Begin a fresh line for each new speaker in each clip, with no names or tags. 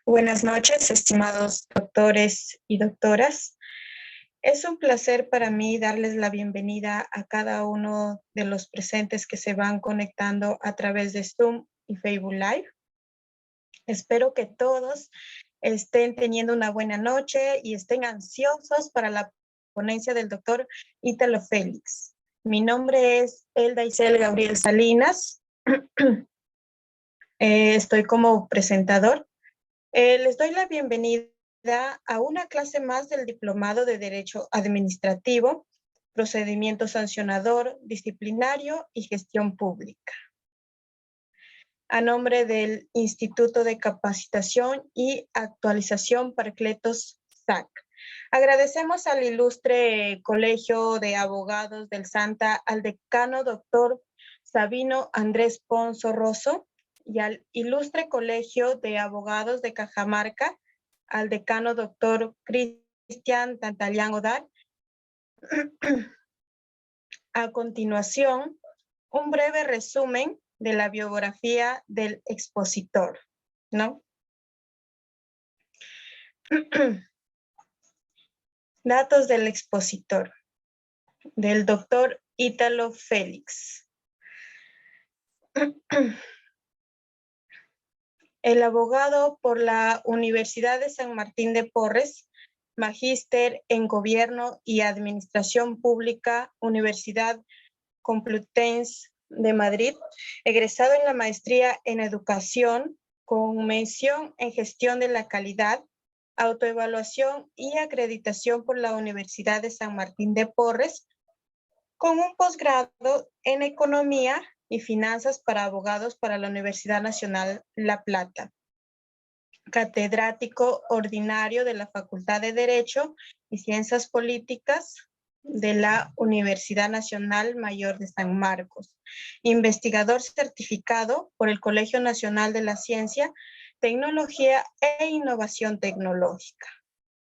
Buenas noches, estimados doctores y doctoras. Es un placer para mí darles la bienvenida a cada uno de los presentes que se van conectando a través de Zoom y Facebook Live. Espero que todos estén teniendo una buena noche y estén ansiosos para la ponencia del doctor Ítalo Félix. Mi nombre es Elda Isel Gabriel Salinas. Estoy como presentador. Les doy la bienvenida a una clase más del Diplomado de Derecho Administrativo, Procedimiento Sancionador, Disciplinario y Gestión Pública. A nombre del Instituto de Capacitación y Actualización Paracletos SAC. Agradecemos al ilustre Colegio de Abogados del Santa, al decano doctor Sabino Andrés Ponzo Rosso, y al ilustre Colegio de Abogados de Cajamarca, al decano doctor Cristian Tantalián Odar. A continuación, un breve resumen de la biografía del expositor, ¿no? Datos del expositor, del doctor Ítalo Félix. El abogado por la Universidad de San Martín de Porres, magíster en Gobierno y Administración Pública, Universidad Complutense de Madrid, egresado en la maestría en Educación, con mención en Gestión de la Calidad, Autoevaluación y Acreditación por la Universidad de San Martín de Porres, con un posgrado en Economía y Finanzas para Abogados para la Universidad Nacional La Plata. Catedrático ordinario de la Facultad de Derecho y Ciencias Políticas de la Universidad Nacional Mayor de San Marcos. Investigador certificado por el Colegio Nacional de la Ciencia, Tecnología e Innovación Tecnológica.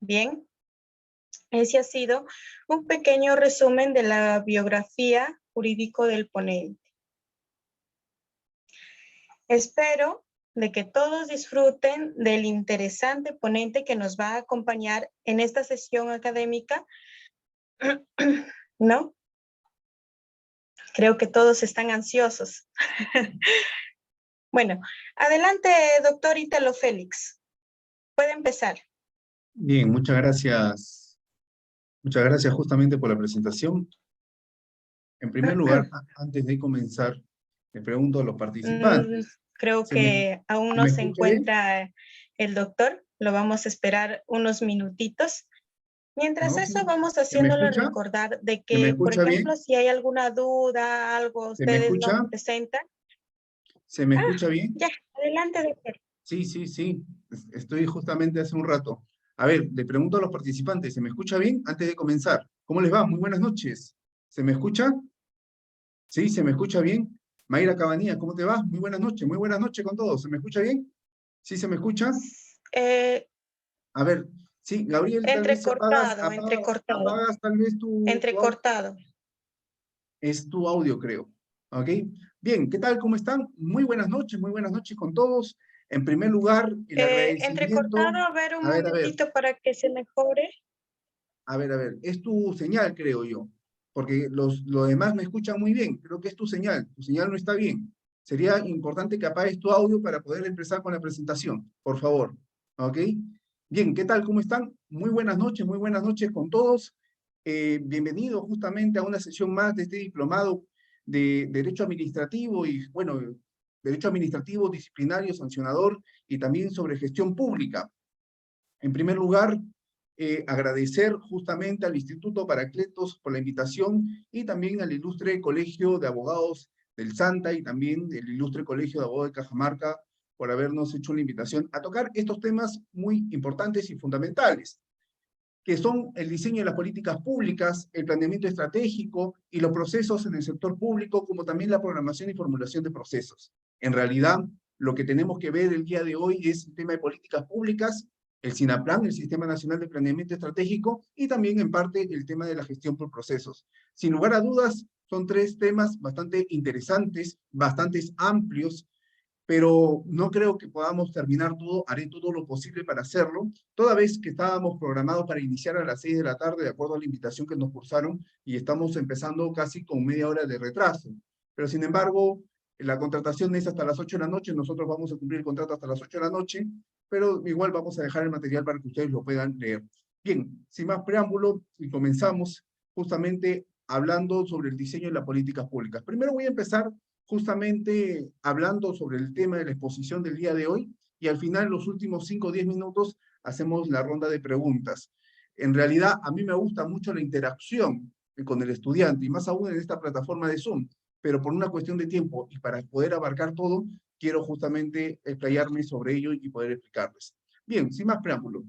Bien, ese ha sido un pequeño resumen de la biografía jurídico del ponente. Espero de que todos disfruten del interesante ponente que nos va a acompañar en esta sesión académica, ¿no? Creo que todos están ansiosos. Bueno, adelante, doctor Ítalo Félix. Puede empezar.
Bien, muchas gracias. Muchas gracias justamente por la presentación. En primer lugar, antes de comenzar, le pregunto a los participantes.
Creo que aún no se encuentra el doctor. Lo vamos a esperar unos minutitos. Mientras eso, vamos haciéndole recordar de que, por ejemplo, si hay alguna duda, algo, ustedes nos presentan.
¿Se me escucha bien?
Ya, adelante, doctor.
Sí. Estoy justamente hace un rato. A ver, le pregunto a los participantes, ¿se me escucha bien? Antes de comenzar. ¿Cómo les va? Muy buenas noches. ¿Se me escucha? ¿Sí? ¿Se me escucha bien? Mayra Cabanía, ¿cómo te va? Muy buenas noches con todos. ¿Se me escucha bien? ¿Sí se me escucha? A ver, sí, Gabriel, tal vez apagas tal vez tu
entrecortado.
Es tu audio, creo. ¿Ok? Bien, ¿qué tal? ¿Cómo están? Muy buenas noches con todos. En primer lugar, el agradecimiento...
Entrecortado, a ver un momentito para que se mejore.
A ver, es tu señal, creo yo, porque los demás me escuchan muy bien. Creo que es tu señal no está bien. Sería importante que apagues tu audio para poder empezar con la presentación, por favor. ¿Ok? Bien, ¿qué tal? ¿Cómo están? Muy buenas noches con todos. Bienvenidos justamente a una sesión más de este diplomado de Derecho Administrativo y, bueno, Derecho Administrativo, Disciplinario, Sancionador y también sobre gestión pública. En primer lugar, agradecer justamente al Instituto Paracletos por la invitación y también al ilustre Colegio de Abogados del Santa y también el ilustre Colegio de Abogados de Cajamarca por habernos hecho la invitación a tocar estos temas muy importantes y fundamentales, que son el diseño de las políticas públicas, el planeamiento estratégico y los procesos en el sector público, como también la programación y formulación de procesos. En realidad, lo que tenemos que ver el día de hoy es el tema de políticas públicas, el SINAPLAN, el Sistema Nacional de Planeamiento Estratégico, y también en parte el tema de la gestión por procesos. Sin lugar a dudas, son tres temas bastante interesantes, bastante amplios, pero no creo que podamos terminar todo, haré todo lo posible para hacerlo, toda vez que estábamos programados para iniciar a las 6 de la tarde, de acuerdo a la invitación que nos cursaron, y estamos empezando casi con media hora de retraso. Pero sin embargo, la contratación es hasta las 8 de la noche, nosotros vamos a cumplir el contrato hasta las 8 de la noche, pero igual vamos a dejar el material para que ustedes lo puedan leer. Bien, sin más preámbulo, y comenzamos justamente hablando sobre el diseño de las políticas públicas. Primero voy a empezar justamente hablando sobre el tema de la exposición del día de hoy, y al final, los últimos 5 o 10 minutos, hacemos la ronda de preguntas. En realidad, a mí me gusta mucho la interacción con el estudiante, y más aún en esta plataforma de Zoom, pero por una cuestión de tiempo y para poder abarcar todo, quiero justamente explayarme sobre ello y poder explicarles. Bien, sin más preámbulo.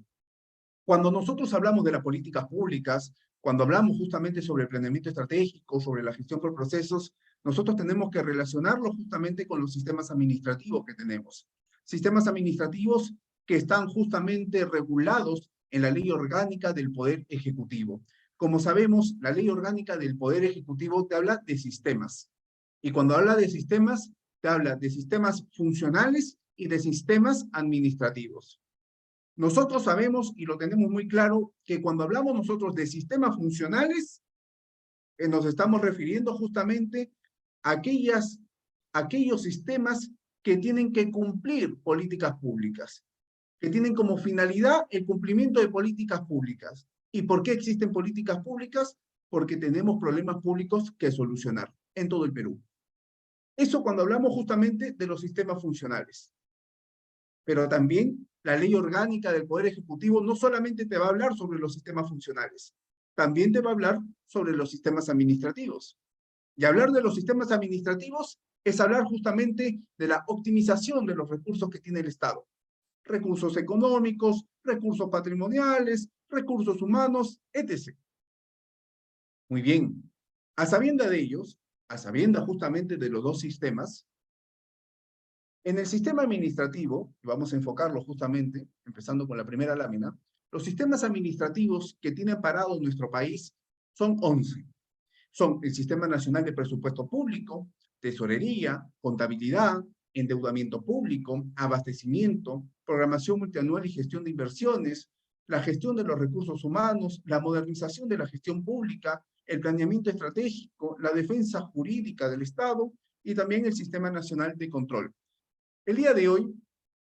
Cuando nosotros hablamos de las políticas públicas, cuando hablamos justamente sobre el planeamiento estratégico, sobre la gestión por procesos, nosotros tenemos que relacionarlo justamente con los sistemas administrativos que tenemos. Sistemas administrativos que están justamente regulados en la Ley Orgánica del Poder Ejecutivo. Como sabemos, la Ley Orgánica del Poder Ejecutivo te habla de sistemas. Y cuando habla de sistemas, te habla de sistemas funcionales y de sistemas administrativos. Nosotros sabemos y lo tenemos muy claro que cuando hablamos nosotros de sistemas funcionales, nos estamos refiriendo justamente a aquellos sistemas que tienen que cumplir políticas públicas, que tienen como finalidad el cumplimiento de políticas públicas. ¿Y por qué existen políticas públicas? Porque tenemos problemas públicos que solucionar en todo el Perú. Eso cuando hablamos justamente de los sistemas funcionales. Pero también la Ley Orgánica del Poder Ejecutivo no solamente te va a hablar sobre los sistemas funcionales, también te va a hablar sobre los sistemas administrativos. Y hablar de los sistemas administrativos es hablar justamente de la optimización de los recursos que tiene el Estado. Recursos económicos, recursos patrimoniales, recursos humanos, etc. Muy bien. A sabiendas de ellos, a sabiendas justamente de los dos sistemas, en el sistema administrativo, y vamos a enfocarlo justamente, empezando con la primera lámina, los sistemas administrativos que tiene parado nuestro país son 11. Son el Sistema Nacional de Presupuesto Público, Tesorería, Contabilidad, Endeudamiento Público, Abastecimiento, Programación Multianual y Gestión de Inversiones, la gestión de los recursos humanos, la modernización de la gestión pública, el planeamiento estratégico, la defensa jurídica del Estado y también el Sistema Nacional de Control. El día de hoy,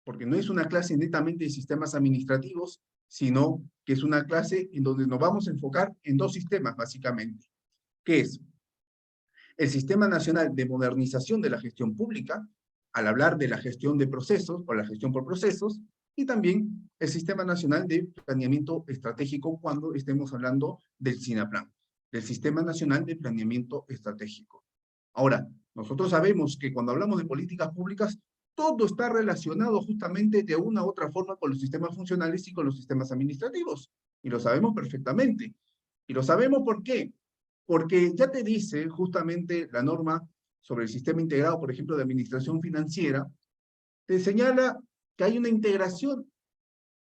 porque no es una clase netamente de sistemas administrativos, sino que es una clase en donde nos vamos a enfocar en dos sistemas, básicamente, que es el Sistema Nacional de Modernización de la Gestión Pública, al hablar de la gestión de procesos o la gestión por procesos, y también el Sistema Nacional de Planeamiento Estratégico cuando estemos hablando del SINAPLAN, del Sistema Nacional de Planeamiento Estratégico. Ahora, nosotros sabemos que cuando hablamos de políticas públicas, todo está relacionado justamente de una u otra forma con los sistemas funcionales y con los sistemas administrativos. Y lo sabemos perfectamente. Y lo sabemos ¿por qué? Porque ya te dice justamente la norma sobre el sistema integrado, por ejemplo, de administración financiera, te señala que hay una integración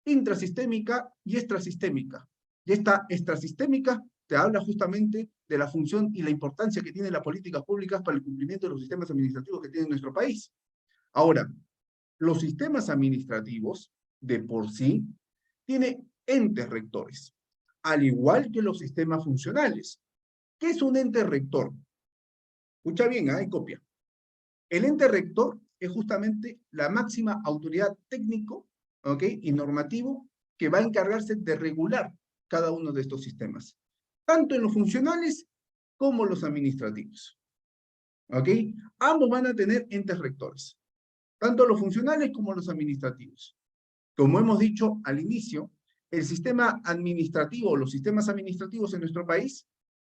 intrasistémica y extrasistémica. Y esta extrasistémica te habla justamente de la función y la importancia que tienen las políticas públicas para el cumplimiento de los sistemas administrativos que tiene nuestro país. Ahora, los sistemas administrativos, de por sí, tienen entes rectores, al igual que los sistemas funcionales. ¿Qué es un ente rector? Escucha bien, hay copia. El ente rector es justamente la máxima autoridad técnico, ¿ok?, y normativo que va a encargarse de regular cada uno de estos sistemas, tanto en los funcionales como los administrativos. ¿Ok? Ambos van a tener entes rectores, tanto los funcionales como los administrativos. Como hemos dicho al inicio, el sistema administrativo, los sistemas administrativos en nuestro país,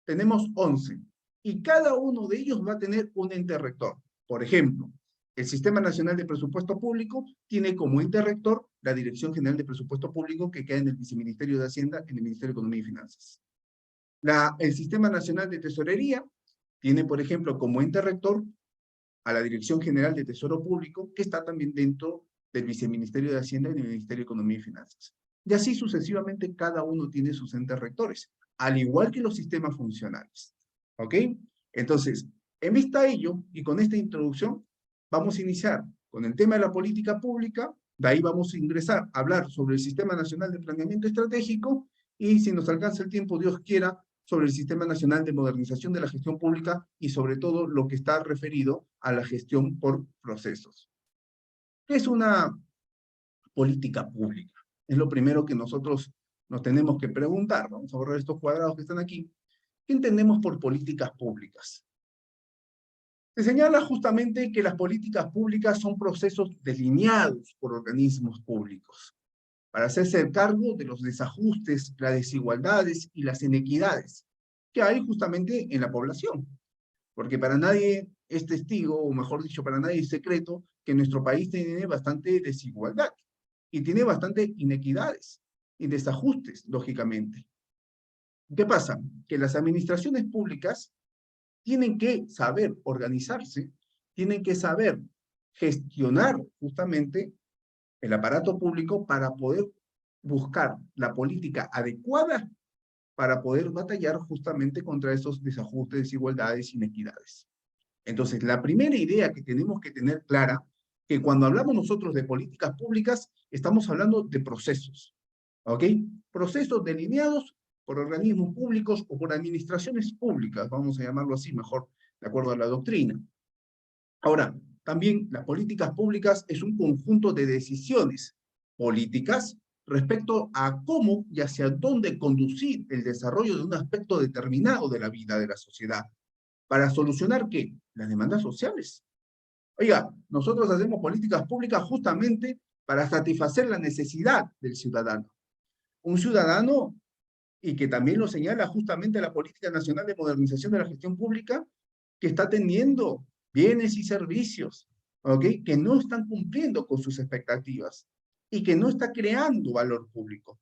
tenemos 11, y cada uno de ellos va a tener un ente rector. Por ejemplo, el Sistema Nacional de Presupuesto Público tiene como ente rector la Dirección General de Presupuesto Público que queda en el Viceministerio de Hacienda, en el Ministerio de Economía y Finanzas. El Sistema Nacional de Tesorería tiene, por ejemplo, como ente rector a la Dirección General de Tesoro Público, que está también dentro del Viceministerio de Hacienda y del Ministerio de Economía y Finanzas. Y así sucesivamente cada uno tiene sus entes rectores, al igual que los sistemas funcionales. ¿Ok? Entonces, en vista a ello, y con esta introducción, vamos a iniciar con el tema de la política pública, de ahí vamos a ingresar a hablar sobre el Sistema Nacional de Planeamiento Estratégico y, si nos alcanza el tiempo, Dios quiera, sobre el Sistema Nacional de Modernización de la Gestión Pública y sobre todo lo que está referido a la gestión por procesos. ¿Qué es una política pública? Es lo primero que nosotros nos tenemos que preguntar. Vamos a borrar estos cuadrados que están aquí. ¿Qué entendemos por políticas públicas? Se señala justamente que las políticas públicas son procesos delineados por organismos públicos para hacerse cargo de los desajustes, las desigualdades y las inequidades que hay justamente en la población. Porque para nadie es testigo, o mejor dicho, para nadie es secreto, que nuestro país tiene bastante desigualdad y tiene bastante inequidades y desajustes, lógicamente. ¿Qué pasa? Que las administraciones públicas tienen que saber organizarse, tienen que saber gestionar justamente el aparato público para poder buscar la política adecuada para poder batallar justamente contra esos desajustes, desigualdades, inequidades. Entonces, la primera idea que tenemos que tener clara, que cuando hablamos nosotros de políticas públicas, estamos hablando de procesos, ¿ok? Procesos delineados por organismos públicos o por administraciones públicas, vamos a llamarlo así mejor, de acuerdo a la doctrina. Ahora, también las políticas públicas es un conjunto de decisiones políticas respecto a cómo y hacia dónde conducir el desarrollo de un aspecto determinado de la vida de la sociedad, para solucionar, ¿qué? Las demandas sociales. Oiga, nosotros hacemos políticas públicas justamente para satisfacer la necesidad del ciudadano. Un ciudadano, y que también lo señala justamente la Política Nacional de Modernización de la Gestión Pública, que está teniendo bienes y servicios, ¿ok? Que no están cumpliendo con sus expectativas y que no está creando valor público.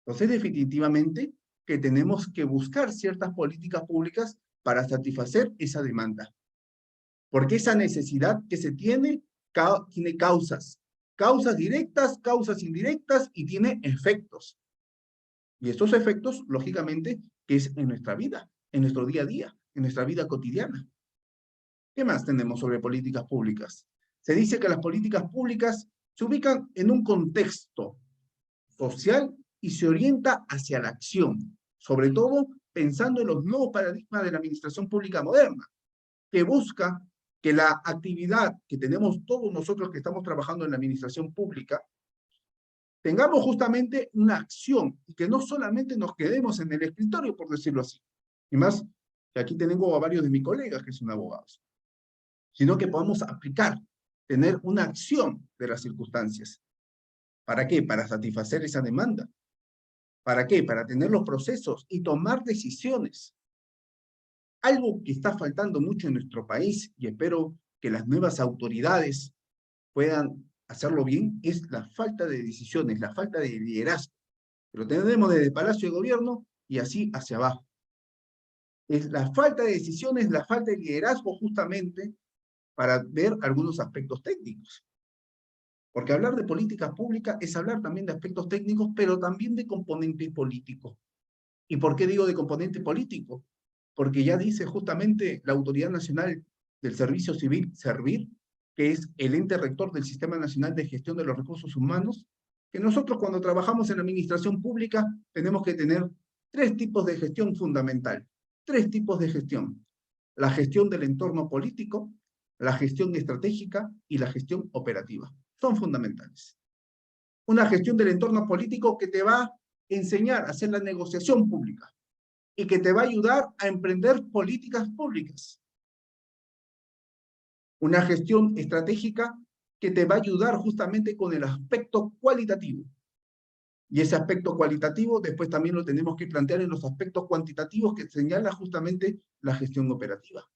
Entonces, definitivamente que tenemos que buscar ciertas políticas públicas para satisfacer esa demanda. Porque esa necesidad que se tiene causas. Causas directas, causas indirectas y tiene efectos. Y estos efectos, lógicamente, que es en nuestra vida, en nuestro día a día, en nuestra vida cotidiana. ¿Qué más tenemos sobre políticas públicas? Se dice que las políticas públicas se ubican en un contexto social y se orienta hacia la acción, sobre todo pensando en los nuevos paradigmas de la administración pública moderna, que busca que la actividad que tenemos todos nosotros que estamos trabajando en la administración pública, tengamos justamente una acción y que no solamente nos quedemos en el escritorio, por decirlo así. Y más, que aquí tengo a varios de mis colegas que son abogados, sino que podamos aplicar, tener una acción de las circunstancias. ¿Para qué? Para satisfacer esa demanda. ¿Para qué? Para tener los procesos y tomar decisiones. Algo que está faltando mucho en nuestro país, y espero que las nuevas autoridades puedan hacerlo bien, es la falta de decisiones, la falta de liderazgo. Lo tenemos desde el Palacio de Gobierno y así hacia abajo. Es la falta de decisiones, la falta de liderazgo justamente para ver algunos aspectos técnicos. Porque hablar de políticas públicas es hablar también de aspectos técnicos, pero también de componente político. ¿Y por qué digo de componente político? Porque ya dice justamente la Autoridad Nacional del Servicio Civil, SERVIR, que es el ente rector del Sistema Nacional de Gestión de los Recursos Humanos, que nosotros cuando trabajamos en la administración pública tenemos que tener 3 tipos de gestión fundamental. 3 tipos de gestión. La gestión del entorno político, la gestión estratégica y la gestión operativa. Son fundamentales. Una gestión del entorno político que te va a enseñar a hacer la negociación pública y que te va a ayudar a emprender políticas públicas. Una gestión estratégica que te va a ayudar justamente con el aspecto cualitativo. Y ese aspecto cualitativo después también lo tenemos que plantear en los aspectos cuantitativos que señala justamente la gestión operativa.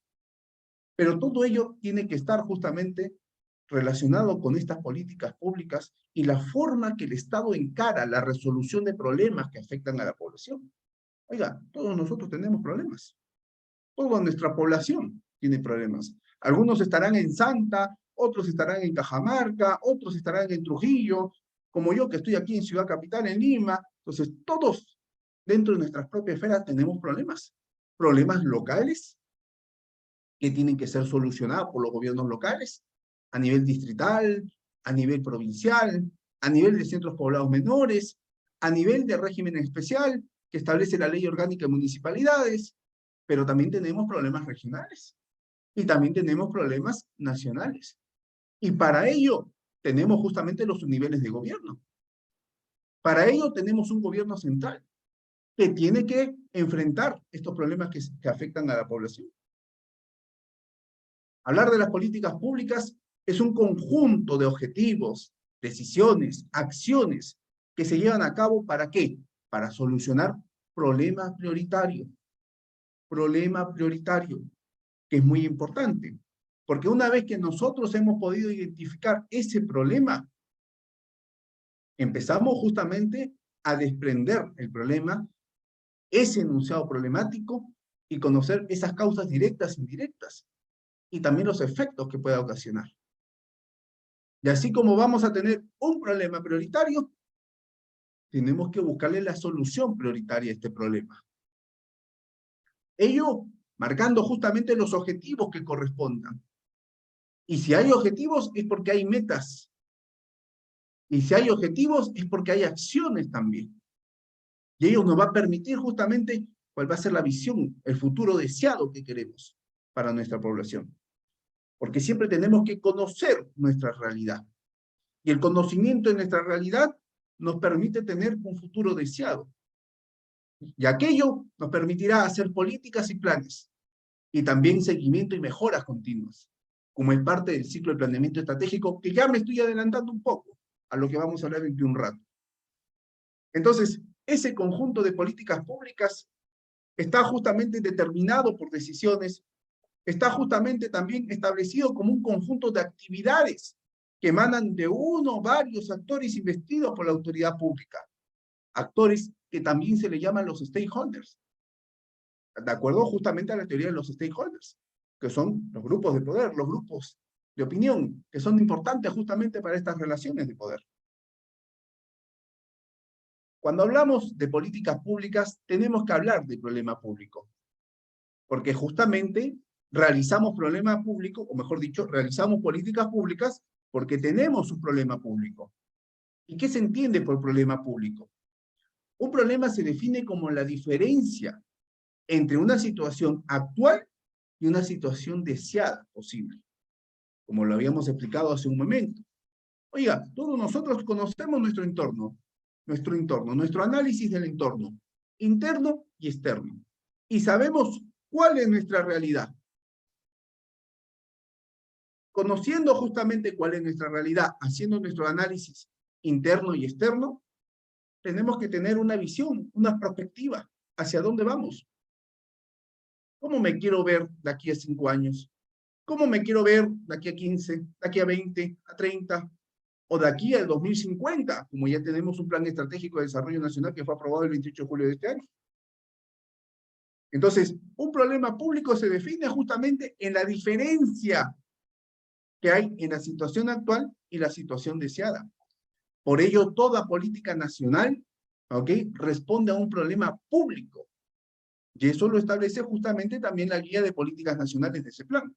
Pero todo ello tiene que estar justamente relacionado con estas políticas públicas y la forma que el Estado encara la resolución de problemas que afectan a la población. Oiga, todos nosotros tenemos problemas. Toda nuestra población tiene problemas. Algunos estarán en Santa, otros estarán en Cajamarca, otros estarán en Trujillo, como yo que estoy aquí en Ciudad Capital, en Lima. Entonces, todos dentro de nuestras propias esferas tenemos problemas. Problemas locales que tienen que ser solucionados por los gobiernos locales. a nivel distrital, a nivel provincial, a nivel de centros poblados menores, a nivel de régimen especial que establece la Ley Orgánica de Municipalidades, pero también tenemos problemas regionales y también tenemos problemas nacionales. Y para ello tenemos justamente los subniveles de gobierno. Para ello tenemos un gobierno central que tiene que enfrentar estos problemas que afectan a la población. Hablar de las políticas públicas es un conjunto de objetivos, decisiones, acciones que se llevan a cabo ¿para qué? Para solucionar problemas prioritarios. Problema prioritario, que es muy importante, porque una vez que nosotros hemos podido identificar ese problema, empezamos justamente a desprender el problema, ese enunciado problemático, y conocer esas causas directas e indirectas, y también los efectos que pueda ocasionar. Y así como vamos a tener un problema prioritario, tenemos que buscarle la solución prioritaria a este problema. Ello marcando justamente los objetivos que correspondan. Y si hay objetivos es porque hay metas. Y si hay objetivos es porque hay acciones también. Y ello nos va a permitir justamente cuál va a ser la visión, el futuro deseado que queremos para nuestra población. Porque siempre tenemos que conocer nuestra realidad. Y el conocimiento de nuestra realidad nos permite tener un futuro deseado. Y aquello nos permitirá hacer políticas y planes. Y también seguimiento y mejoras continuas, como es parte del ciclo de planeamiento estratégico, que ya me estoy adelantando un poco a lo que vamos a hablar dentro de un rato. Entonces, ese conjunto de políticas públicas está justamente determinado por decisiones, está justamente también establecido como un conjunto de actividades que emanan de uno o varios actores investidos por la autoridad pública, actores que también se le llaman los stakeholders, de acuerdo justamente a la teoría de los stakeholders, que son los grupos de poder, los grupos de opinión, que son importantes justamente para estas relaciones de poder. Cuando hablamos de políticas públicas, tenemos que hablar de problema público, porque justamente realizamos problema público, o mejor dicho, realizamos políticas públicas porque tenemos un problema público. ¿Y qué se entiende por problema público? Un problema se define como la diferencia entre una situación actual y una situación deseada posible, como lo habíamos explicado hace un momento. Oiga, todos nosotros conocemos nuestro entorno, nuestro análisis del entorno, interno y externo, y sabemos cuál es nuestra realidad. Conociendo justamente cuál es nuestra realidad, haciendo nuestro análisis interno y externo, tenemos que tener una visión, una perspectiva, hacia dónde vamos. ¿Cómo me quiero ver de aquí a 5 años? ¿Cómo me quiero ver de aquí a 15, de aquí a 20, a 30, o de aquí al 2050, como ya tenemos un plan estratégico de desarrollo nacional que fue aprobado el 28 de julio de este año? Entonces, un problema público se define justamente en la diferencia que hay en la situación actual y la situación deseada. Por ello, toda política nacional, ¿ok?, responde a un problema público. Y eso lo establece justamente también la guía de políticas nacionales de ese plan.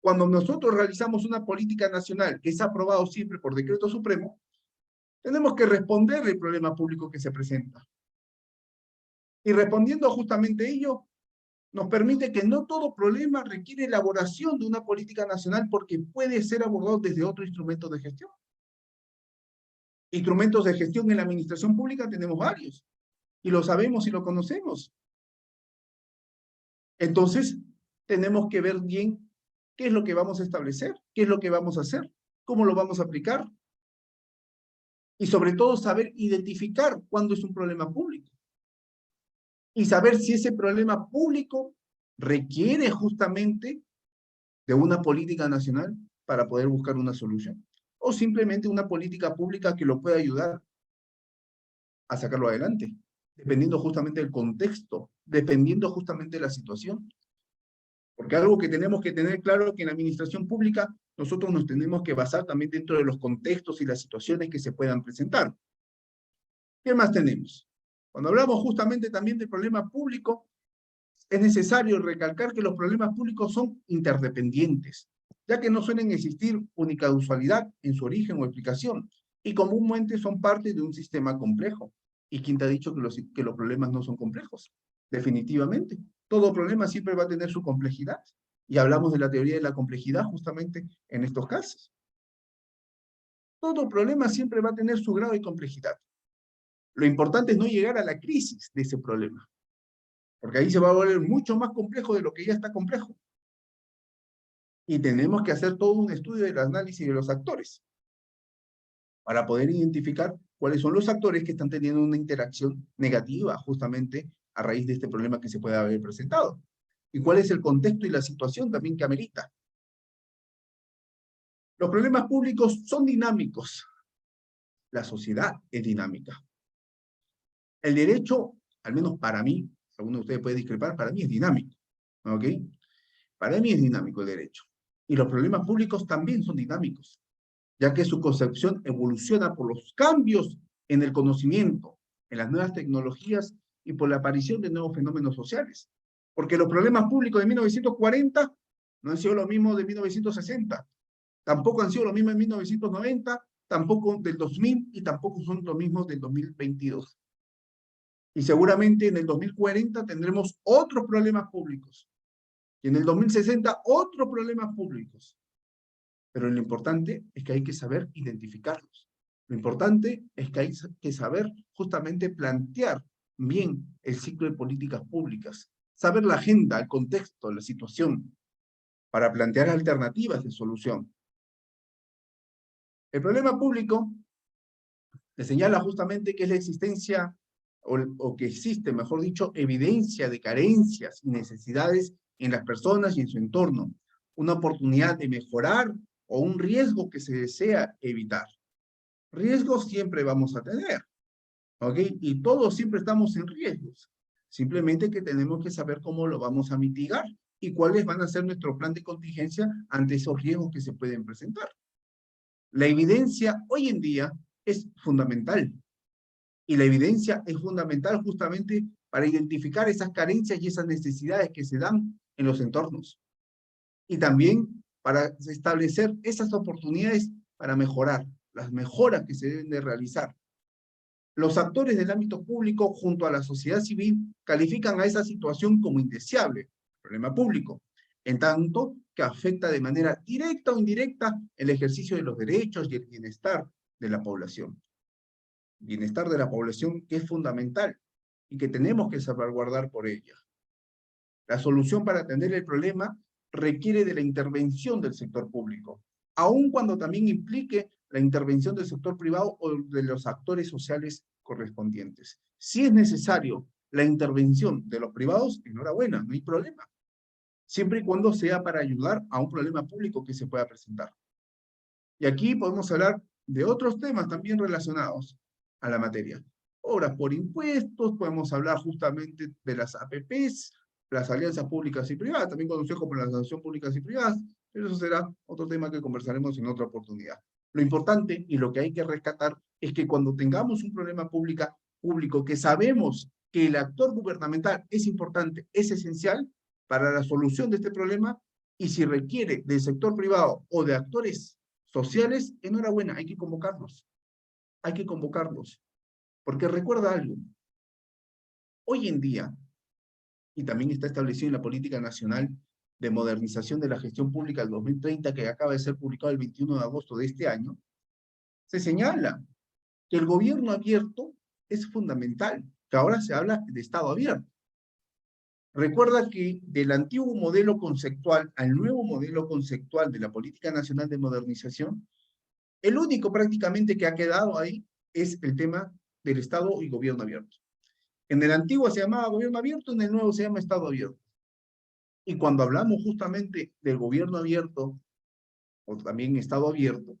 Cuando nosotros realizamos una política nacional que es aprobado siempre por decreto supremo, tenemos que responder al problema público que se presenta. Y respondiendo justamente a ello, nos permite que no todo problema requiere elaboración de una política nacional porque puede ser abordado desde otro instrumento de gestión. Instrumentos de gestión en la administración pública tenemos varios, y lo sabemos y lo conocemos. Entonces, tenemos que ver bien qué es lo que vamos a establecer, qué es lo que vamos a hacer, cómo lo vamos a aplicar, y sobre todo saber identificar cuándo es un problema público, y saber si ese problema público requiere justamente de una política nacional para poder buscar una solución, o simplemente una política pública que lo pueda ayudar a sacarlo adelante, dependiendo justamente del contexto, dependiendo justamente de la situación. Porque algo que tenemos que tener claro es que en la administración pública nosotros nos tenemos que basar también dentro de los contextos y las situaciones que se puedan presentar. ¿Qué más tenemos? Cuando hablamos justamente también de problema público, es necesario recalcar que los problemas públicos son interdependientes. ya que no suelen existir unicausalidad en su origen o explicación, y comúnmente son parte de un sistema complejo. ¿Y quién te ha dicho que los problemas no son complejos? Definitivamente. Todo problema siempre va a tener su complejidad. Y hablamos de la teoría de la complejidad justamente en estos casos. Todo problema siempre va a tener su grado de complejidad. Lo importante es no llegar a la crisis de ese problema, porque ahí se va a volver mucho más complejo de lo que ya está complejo. Y tenemos que hacer todo un estudio del análisis de los actores para poder identificar cuáles son los actores que están teniendo una interacción negativa justamente a raíz de este problema que se puede haber presentado. Y cuál es el contexto y la situación también que amerita. Los problemas públicos son dinámicos. La sociedad es dinámica. El derecho, al menos para mí, alguno de ustedes puede discrepar, para mí es dinámico. ¿Ok? Para mí es dinámico el derecho. Y los problemas públicos también son dinámicos, ya que su concepción evoluciona por los cambios en el conocimiento, en las nuevas tecnologías y por la aparición de nuevos fenómenos sociales. Porque los problemas públicos de 1940 no han sido los mismos de 1960, tampoco han sido los mismos en 1990, tampoco del 2000 y tampoco son los mismos del 2022. Y seguramente en el 2040 tendremos otros problemas públicos. Y en el 2060 otros problemas públicos. Pero lo importante es que hay que saber identificarlos. Lo importante es que hay que saber justamente plantear bien el ciclo de políticas públicas, saber la agenda, el contexto, la situación, para plantear alternativas de solución. El problema público le señala justamente que es la existencia, o que existe, mejor dicho, evidencia de carencias y necesidades en las personas y en su entorno, una oportunidad de mejorar o un riesgo que se desea evitar. Riesgos siempre vamos a tener, ¿ok? Y todos siempre estamos en riesgos. Simplemente que tenemos que saber cómo lo vamos a mitigar y cuáles van a ser nuestro plan de contingencia ante esos riesgos que se pueden presentar. La evidencia hoy en día es fundamental. Y la evidencia es fundamental justamente para identificar esas carencias y esas necesidades que se dan en los entornos. Y también para establecer esas oportunidades para mejorar, las mejoras que se deben de realizar. Los actores del ámbito público junto a la sociedad civil califican a esa situación como indeseable, problema público, en tanto que afecta de manera directa o indirecta el ejercicio de los derechos y el bienestar de la población. Bienestar de la población que es fundamental y que tenemos que salvaguardar por ella. La solución para atender el problema requiere de la intervención del sector público, aun cuando también implique la intervención del sector privado o de los actores sociales correspondientes. Si es necesario la intervención de los privados, enhorabuena, no hay problema, siempre y cuando sea para ayudar a un problema público que se pueda presentar. Y aquí podemos hablar de otros temas también relacionados a la materia. Obras por impuestos, podemos hablar justamente de las APPs, las alianzas públicas y privadas, también conocido como las asociaciones públicas y privadas, pero eso será otro tema que conversaremos en otra oportunidad. Lo importante y lo que hay que rescatar es que cuando tengamos un problema público que sabemos que el actor gubernamental es importante, es esencial para la solución de este problema, y si requiere del sector privado o de actores sociales, enhorabuena, hay que convocarlos. Hay que convocarlos. Porque recuerda algo, hoy en día, y también está establecido en la Política Nacional de Modernización de la Gestión Pública del 2030, que acaba de ser publicado el 21 de agosto de este año, se señala que el gobierno abierto es fundamental, que ahora se habla de Estado abierto. Recuerda que del antiguo modelo conceptual al nuevo modelo conceptual de la Política Nacional de Modernización, el único prácticamente que ha quedado ahí es el tema del Estado y gobierno abierto. En el antiguo se llamaba gobierno abierto, en el nuevo se llama Estado abierto. Y cuando hablamos justamente del gobierno abierto, o también Estado abierto,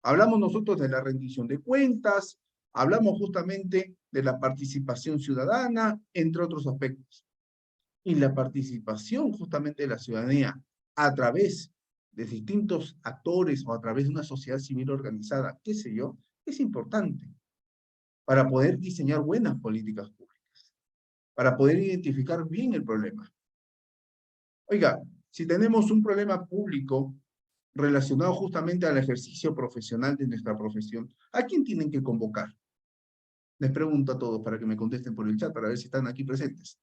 hablamos nosotros de la rendición de cuentas, hablamos justamente de la participación ciudadana, entre otros aspectos. Y la participación justamente de la ciudadanía a través de distintos actores o a través de una sociedad civil organizada, qué sé yo, es importante para poder diseñar buenas políticas públicas, para poder identificar bien el problema. Oiga, si tenemos un problema público relacionado justamente al ejercicio profesional de nuestra profesión, ¿a quién tienen que convocar? Les pregunto a todos para que me contesten por el chat, para ver si están aquí presentes.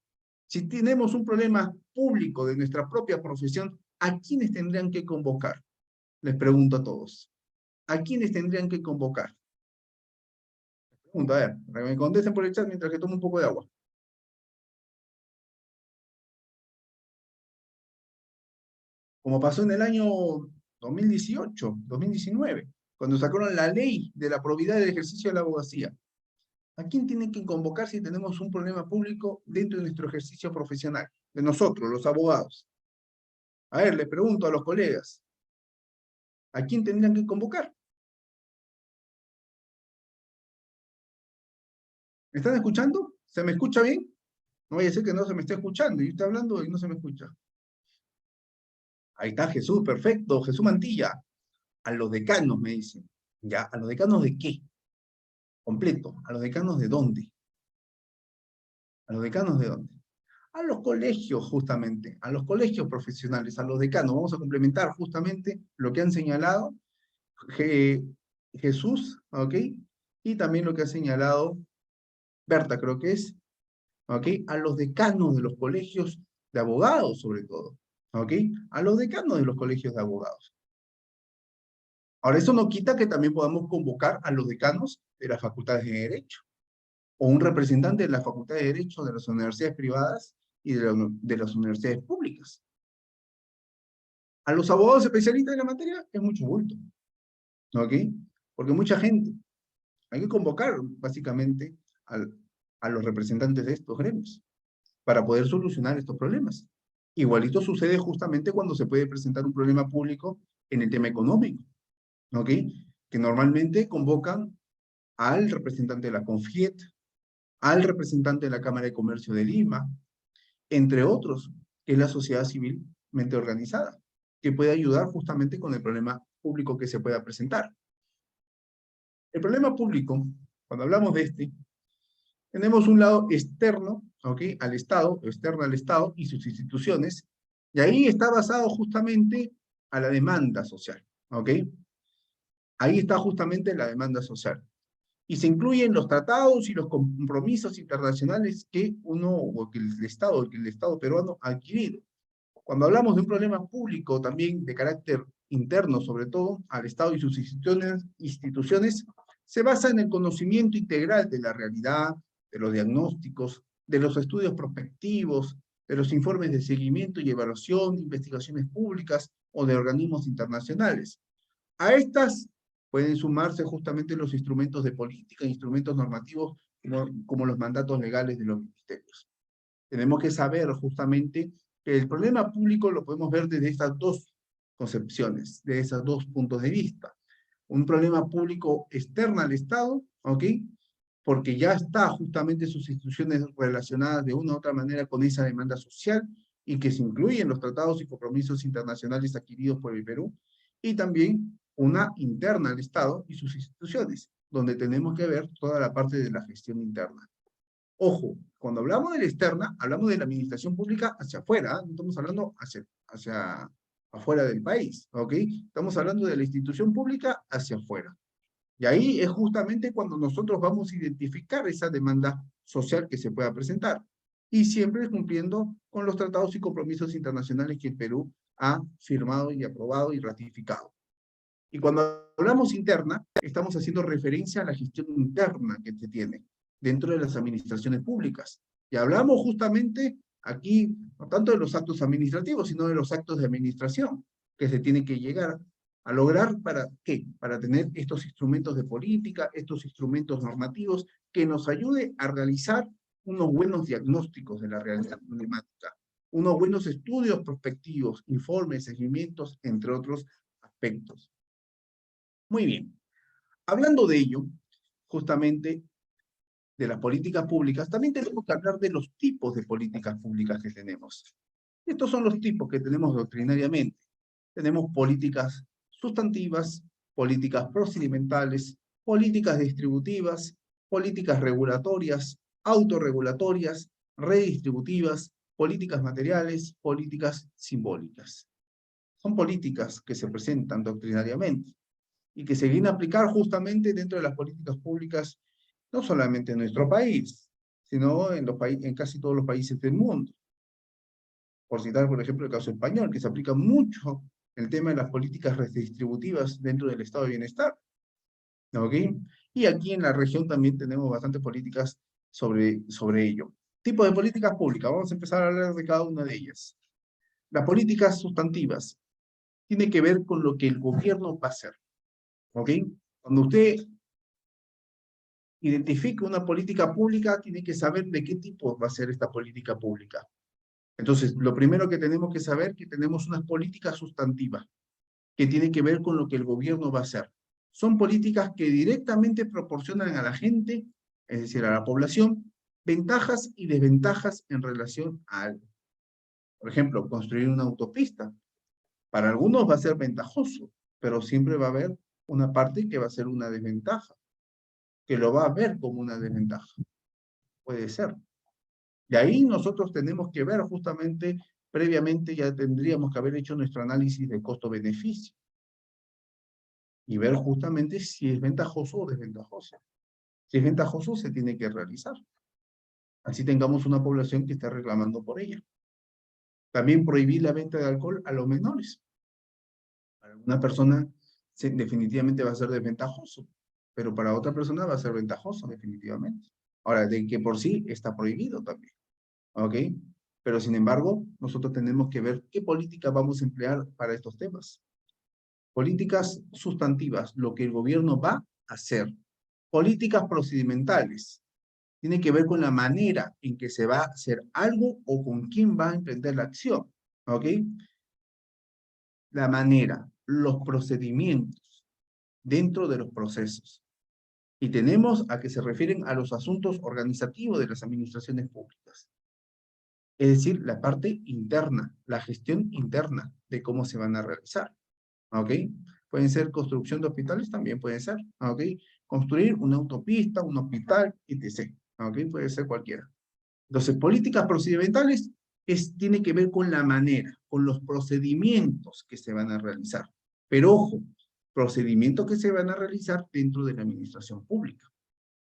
Si tenemos un problema público de nuestra propia profesión, ¿a quiénes tendrían que convocar? Les pregunto a todos. ¿A quiénes tendrían que convocar? Les pregunto, a ver, para que me contesten por el chat mientras que tomo un poco de agua. Como pasó en el año 2018, 2019, cuando sacaron la ley de la probidad del ejercicio de la abogacía. ¿A quién tienen que convocar si tenemos un problema público dentro de nuestro ejercicio profesional? De nosotros, los abogados. A ver, le pregunto a los colegas, ¿a quién tendrían que convocar? ¿Me están escuchando? ¿Se me escucha bien? No vaya a ser que no se me esté escuchando. Yo estoy hablando y no se me escucha. Ahí está Jesús, perfecto. Jesús Mantilla. A los decanos, me dicen. ¿Ya? ¿A los decanos de qué? Completo. ¿A los decanos de dónde? ¿A los decanos de dónde? A los colegios, justamente. A los colegios profesionales, a los decanos. Vamos a complementar justamente lo que han señalado Jesús, ¿ok? Y también lo que ha señalado Berta, creo que es, ¿ok? A los decanos de los colegios de abogados, sobre todo, ¿ok? A los decanos de los colegios de abogados. Ahora, eso no quita que también podamos convocar a los decanos de las facultades de Derecho, o un representante de la Facultad de Derecho de las universidades privadas y de las universidades públicas. A los abogados especialistas en la materia es mucho bulto, ¿ok? Porque mucha gente. Hay que convocar, básicamente, a los representantes de estos gremios para poder solucionar estos problemas. Igualito sucede justamente cuando se puede presentar un problema público en el tema económico, ¿ok? Que normalmente convocan al representante de la CONFIET, al representante de la Cámara de Comercio de Lima, entre otros, que es la sociedad civilmente organizada, que puede ayudar justamente con el problema público que se pueda presentar. El problema público, cuando hablamos de este, tenemos un lado externo, ¿ok? Al Estado, externo al Estado y sus instituciones, y ahí está basado justamente a la demanda social, ¿ok? Ahí está justamente la demanda social. Y se incluyen los tratados y los compromisos internacionales que o que el Estado peruano ha adquirido. Cuando hablamos de un problema público también de carácter interno, sobre todo, al Estado y sus instituciones, se basa en el conocimiento integral de la realidad, de los diagnósticos, de los estudios prospectivos, de los informes de seguimiento y evaluación, de investigaciones públicas o de organismos internacionales. A estas pueden sumarse justamente los instrumentos de política, instrumentos normativos como los mandatos legales de los ministerios. Tenemos que saber justamente que el problema público lo podemos ver desde estas dos concepciones, de esos dos puntos de vista. Un problema público externo al Estado, ¿ok? Porque ya está justamente sus instituciones relacionadas de una u otra manera con esa demanda social y que se incluyen los tratados y compromisos internacionales adquiridos por el Perú, y también una interna al Estado y sus instituciones, donde tenemos que ver toda la parte de la gestión interna. Ojo, cuando hablamos de la externa, hablamos de la administración pública hacia afuera, no estamos hablando hacia afuera del país, ¿ok? Estamos hablando de la institución pública hacia afuera. Y ahí es justamente cuando nosotros vamos a identificar esa demanda social que se pueda presentar. Y siempre cumpliendo con los tratados y compromisos internacionales que el Perú ha firmado y aprobado y ratificado. Y cuando hablamos interna, estamos haciendo referencia a la gestión interna que se tiene dentro de las administraciones públicas. Y hablamos justamente aquí, no tanto de los actos administrativos, sino de los actos de administración que se tienen que llegar a lograr ¿para qué? Para tener estos instrumentos de política, estos instrumentos normativos que nos ayude a realizar unos buenos diagnósticos de la realidad problemática, unos buenos estudios prospectivos, informes, seguimientos, entre otros aspectos. Muy bien. Hablando de ello, justamente de las políticas públicas, también tenemos que hablar de los tipos de políticas públicas que tenemos. Estos son los tipos que tenemos doctrinariamente. Tenemos políticas sustantivas, políticas procedimentales, políticas distributivas, políticas regulatorias, autorregulatorias, redistributivas, políticas materiales, políticas simbólicas. son políticas que se presentan doctrinariamente y que se vienen a aplicar justamente dentro de las políticas públicas, no solamente en nuestro país, sino en casi todos los países del mundo. Por citar, por ejemplo, el caso español, que se aplica mucho el tema de las políticas redistributivas dentro del estado de bienestar. ¿Ok? Y aquí en la región también tenemos bastantes políticas sobre ello. Tipo de políticas públicas, vamos a empezar a hablar de cada una de ellas. Las políticas sustantivas tienen que ver con lo que el gobierno va a hacer. ¿Ok? Cuando usted identifica una política pública, tiene que saber de qué tipo va a ser esta política pública. Entonces, lo primero que tenemos que saber es que tenemos unas políticas sustantivas que tienen que ver con lo que el gobierno va a hacer. Son políticas que directamente proporcionan a la gente, es decir, a la población, ventajas y desventajas en relación a algo. Por ejemplo, construir una autopista. Para algunos va a ser ventajoso, pero siempre va a haber una parte que va a ser una desventaja, que lo va a ver como una desventaja. Puede ser. Y ahí nosotros tenemos que ver justamente, previamente ya tendríamos que haber hecho nuestro análisis de costo-beneficio y ver justamente si es ventajoso o desventajoso. Si es ventajoso, se tiene que realizar. Así tengamos una población que esté reclamando por ella. También prohibir la venta de alcohol a los menores. Para una persona definitivamente va a ser desventajoso, pero para otra persona va a ser ventajoso definitivamente. Ahora, de que por sí está prohibido también. ¿Ok? Pero sin embargo, nosotros tenemos que ver qué política vamos a emplear para estos temas. Políticas sustantivas, lo que el gobierno va a hacer. Políticas procedimentales, tiene que ver con la manera en que se va a hacer algo o con quién va a emprender la acción. ¿Ok? La manera, los procedimientos dentro de los procesos. Y tenemos a que se refieren a los asuntos organizativos de las administraciones públicas. Es decir, la parte interna, la gestión interna de cómo se van a realizar. ¿Ok? Pueden ser construcción de hospitales, también puede ser. ¿Ok? Construir una autopista, un hospital, etc. ¿Ok? Puede ser cualquiera. Entonces, políticas procedimentales tiene que ver con la manera, con los procedimientos que se van a realizar. Pero ojo, procedimientos que se van a realizar dentro de la administración pública.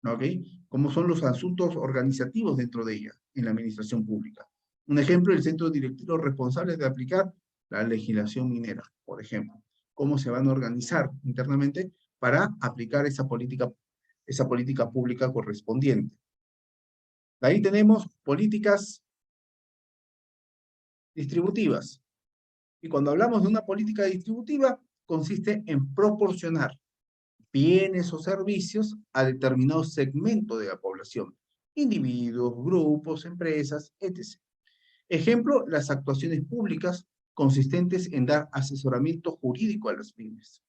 ¿Ok? ¿Cómo son los asuntos organizativos dentro de ella, en la administración pública? Un ejemplo, el centro directivo responsable de aplicar la legislación minera, por ejemplo. ¿Cómo se van a organizar internamente para aplicar esa política pública correspondiente? De ahí tenemos políticas distributivas. Y cuando hablamos de una política distributiva, consiste en proporcionar bienes o servicios a determinado segmento de la población, individuos, grupos, empresas, etc. Ejemplo, las actuaciones públicas consistentes en dar asesoramiento jurídico a las pymes.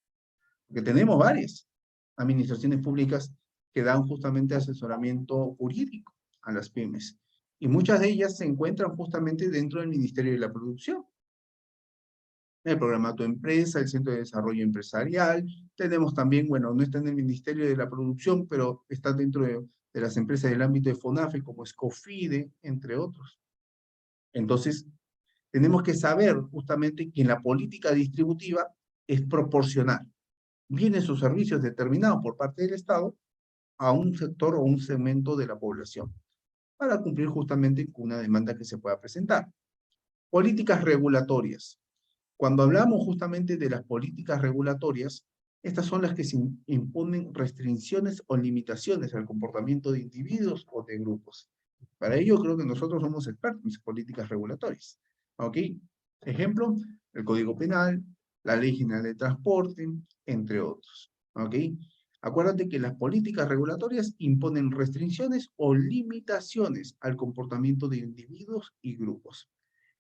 Porque tenemos varias administraciones públicas que dan justamente asesoramiento jurídico a las pymes. Y muchas de ellas se encuentran justamente dentro del Ministerio de la Producción. El programa Tu Empresa, el Centro de Desarrollo Empresarial. Tenemos también, bueno, no está en el Ministerio de la Producción, pero está dentro de las empresas del ámbito de FONAFE, como Escofide, entre otros. Entonces, tenemos que saber justamente que en la política distributiva es proporcionar bienes o servicios determinados por parte del Estado a un sector o un segmento de la población, para cumplir justamente con una demanda que se pueda presentar. Políticas regulatorias. Cuando hablamos justamente de las políticas regulatorias, estas son las que se imponen restricciones o limitaciones al comportamiento de individuos o de grupos. Para ello creo que nosotros somos expertos en políticas regulatorias. ¿Ok? Ejemplo, el Código Penal, la Ley General de Transporte, entre otros. ¿Ok? Acuérdate que las políticas regulatorias imponen restricciones o limitaciones al comportamiento de individuos y grupos.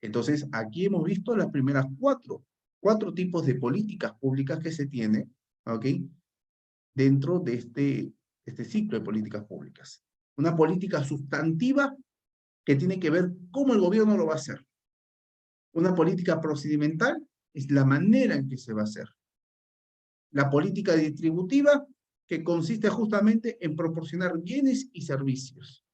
Entonces, aquí hemos visto las primeras cuatro tipos de políticas públicas que se tienen, ¿ok? Dentro de este ciclo de políticas públicas. Una política sustantiva que tiene que ver cómo el gobierno lo va a hacer. Una política procedimental es la manera en que se va a hacer. La política distributiva, que consiste justamente en proporcionar bienes y servicios.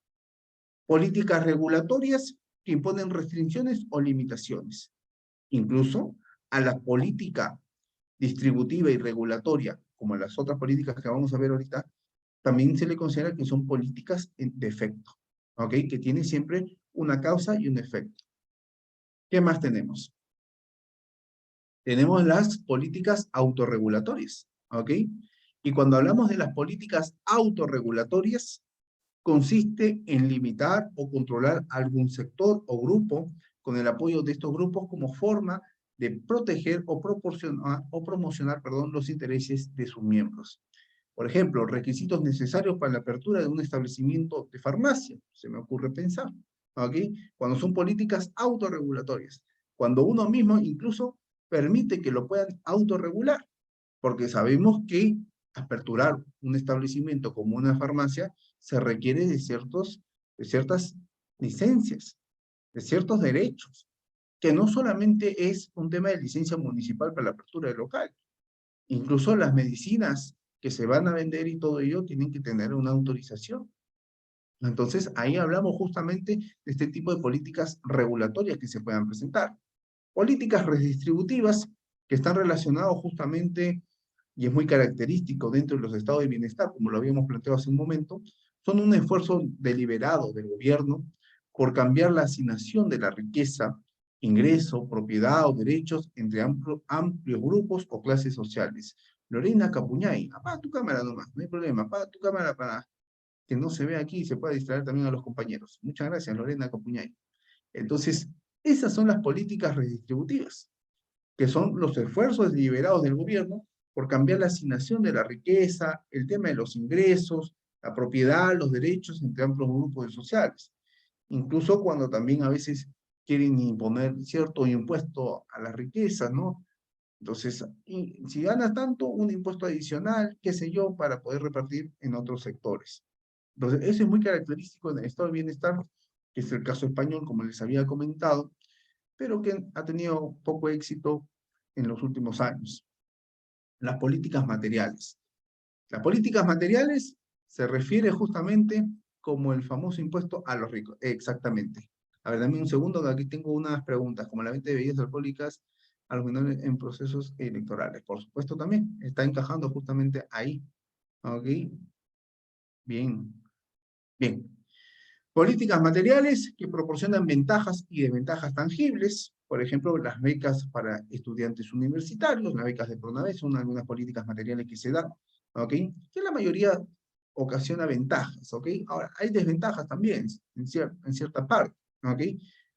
Políticas regulatorias que imponen restricciones o limitaciones. Incluso a la política distributiva y regulatoria, como las otras políticas que vamos a ver ahorita, también se le considera que son políticas de efecto, ¿ok? Que tienen siempre una causa y un efecto. ¿Qué más tenemos? Tenemos las políticas autorregulatorias, ¿ok? Y cuando hablamos de las políticas autorregulatorias, consiste en limitar o controlar algún sector o grupo con el apoyo de estos grupos como forma de proteger o promocionar, perdón, los intereses de sus miembros. Por ejemplo, requisitos necesarios para la apertura de un establecimiento de farmacia, se me ocurre pensar, ¿ok? Cuando son políticas autorregulatorias, cuando uno mismo incluso permite que lo puedan autorregular, porque sabemos que aperturar un establecimiento como una farmacia se requiere de ciertas licencias, de ciertos derechos, que no solamente es un tema de licencia municipal para la apertura del local, incluso las medicinas que se van a vender y todo ello tienen que tener una autorización. Entonces, ahí hablamos justamente de este tipo de políticas regulatorias que se puedan presentar. Políticas redistributivas que están relacionadas justamente, y es muy característico dentro de los estados de bienestar, como lo habíamos planteado hace un momento, son un esfuerzo deliberado del gobierno por cambiar la asignación de la riqueza, ingreso, propiedad o derechos entre amplios grupos o clases sociales. Lorena Capuñay, apaga tu cámara nomás, no hay problema, apaga tu cámara para que no se vea aquí y se pueda distraer también a los compañeros. Muchas gracias, Lorena Capuñay. Entonces, esas son las políticas redistributivas, que son los esfuerzos deliberados del gobierno por cambiar la asignación de la riqueza, el tema de los ingresos, la propiedad, los derechos entre amplios grupos sociales. Incluso cuando también a veces quieren imponer cierto impuesto a la riqueza, ¿no? Entonces, si ganas tanto, un impuesto adicional, qué sé yo, para poder repartir en otros sectores. Entonces, eso es muy característico del estado de bienestar, que es el caso español, como les había comentado, pero que ha tenido poco éxito en los últimos años. Las políticas materiales. Las políticas materiales se refiere justamente como el famoso impuesto a los ricos. Exactamente. A ver, dame un segundo, que aquí tengo unas preguntas, como la venta de bebidas alcohólicas a los menores en procesos electorales. Por supuesto, también está encajando justamente ahí. ¿Ok? Bien. Bien. Políticas materiales que proporcionan ventajas y desventajas tangibles, por ejemplo, las becas para estudiantes universitarios, las becas de Pronave son algunas políticas materiales que se dan, ¿ok? Que la mayoría ocasiona ventajas, ¿ok? Ahora, hay desventajas también, en cierta parte, ¿ok?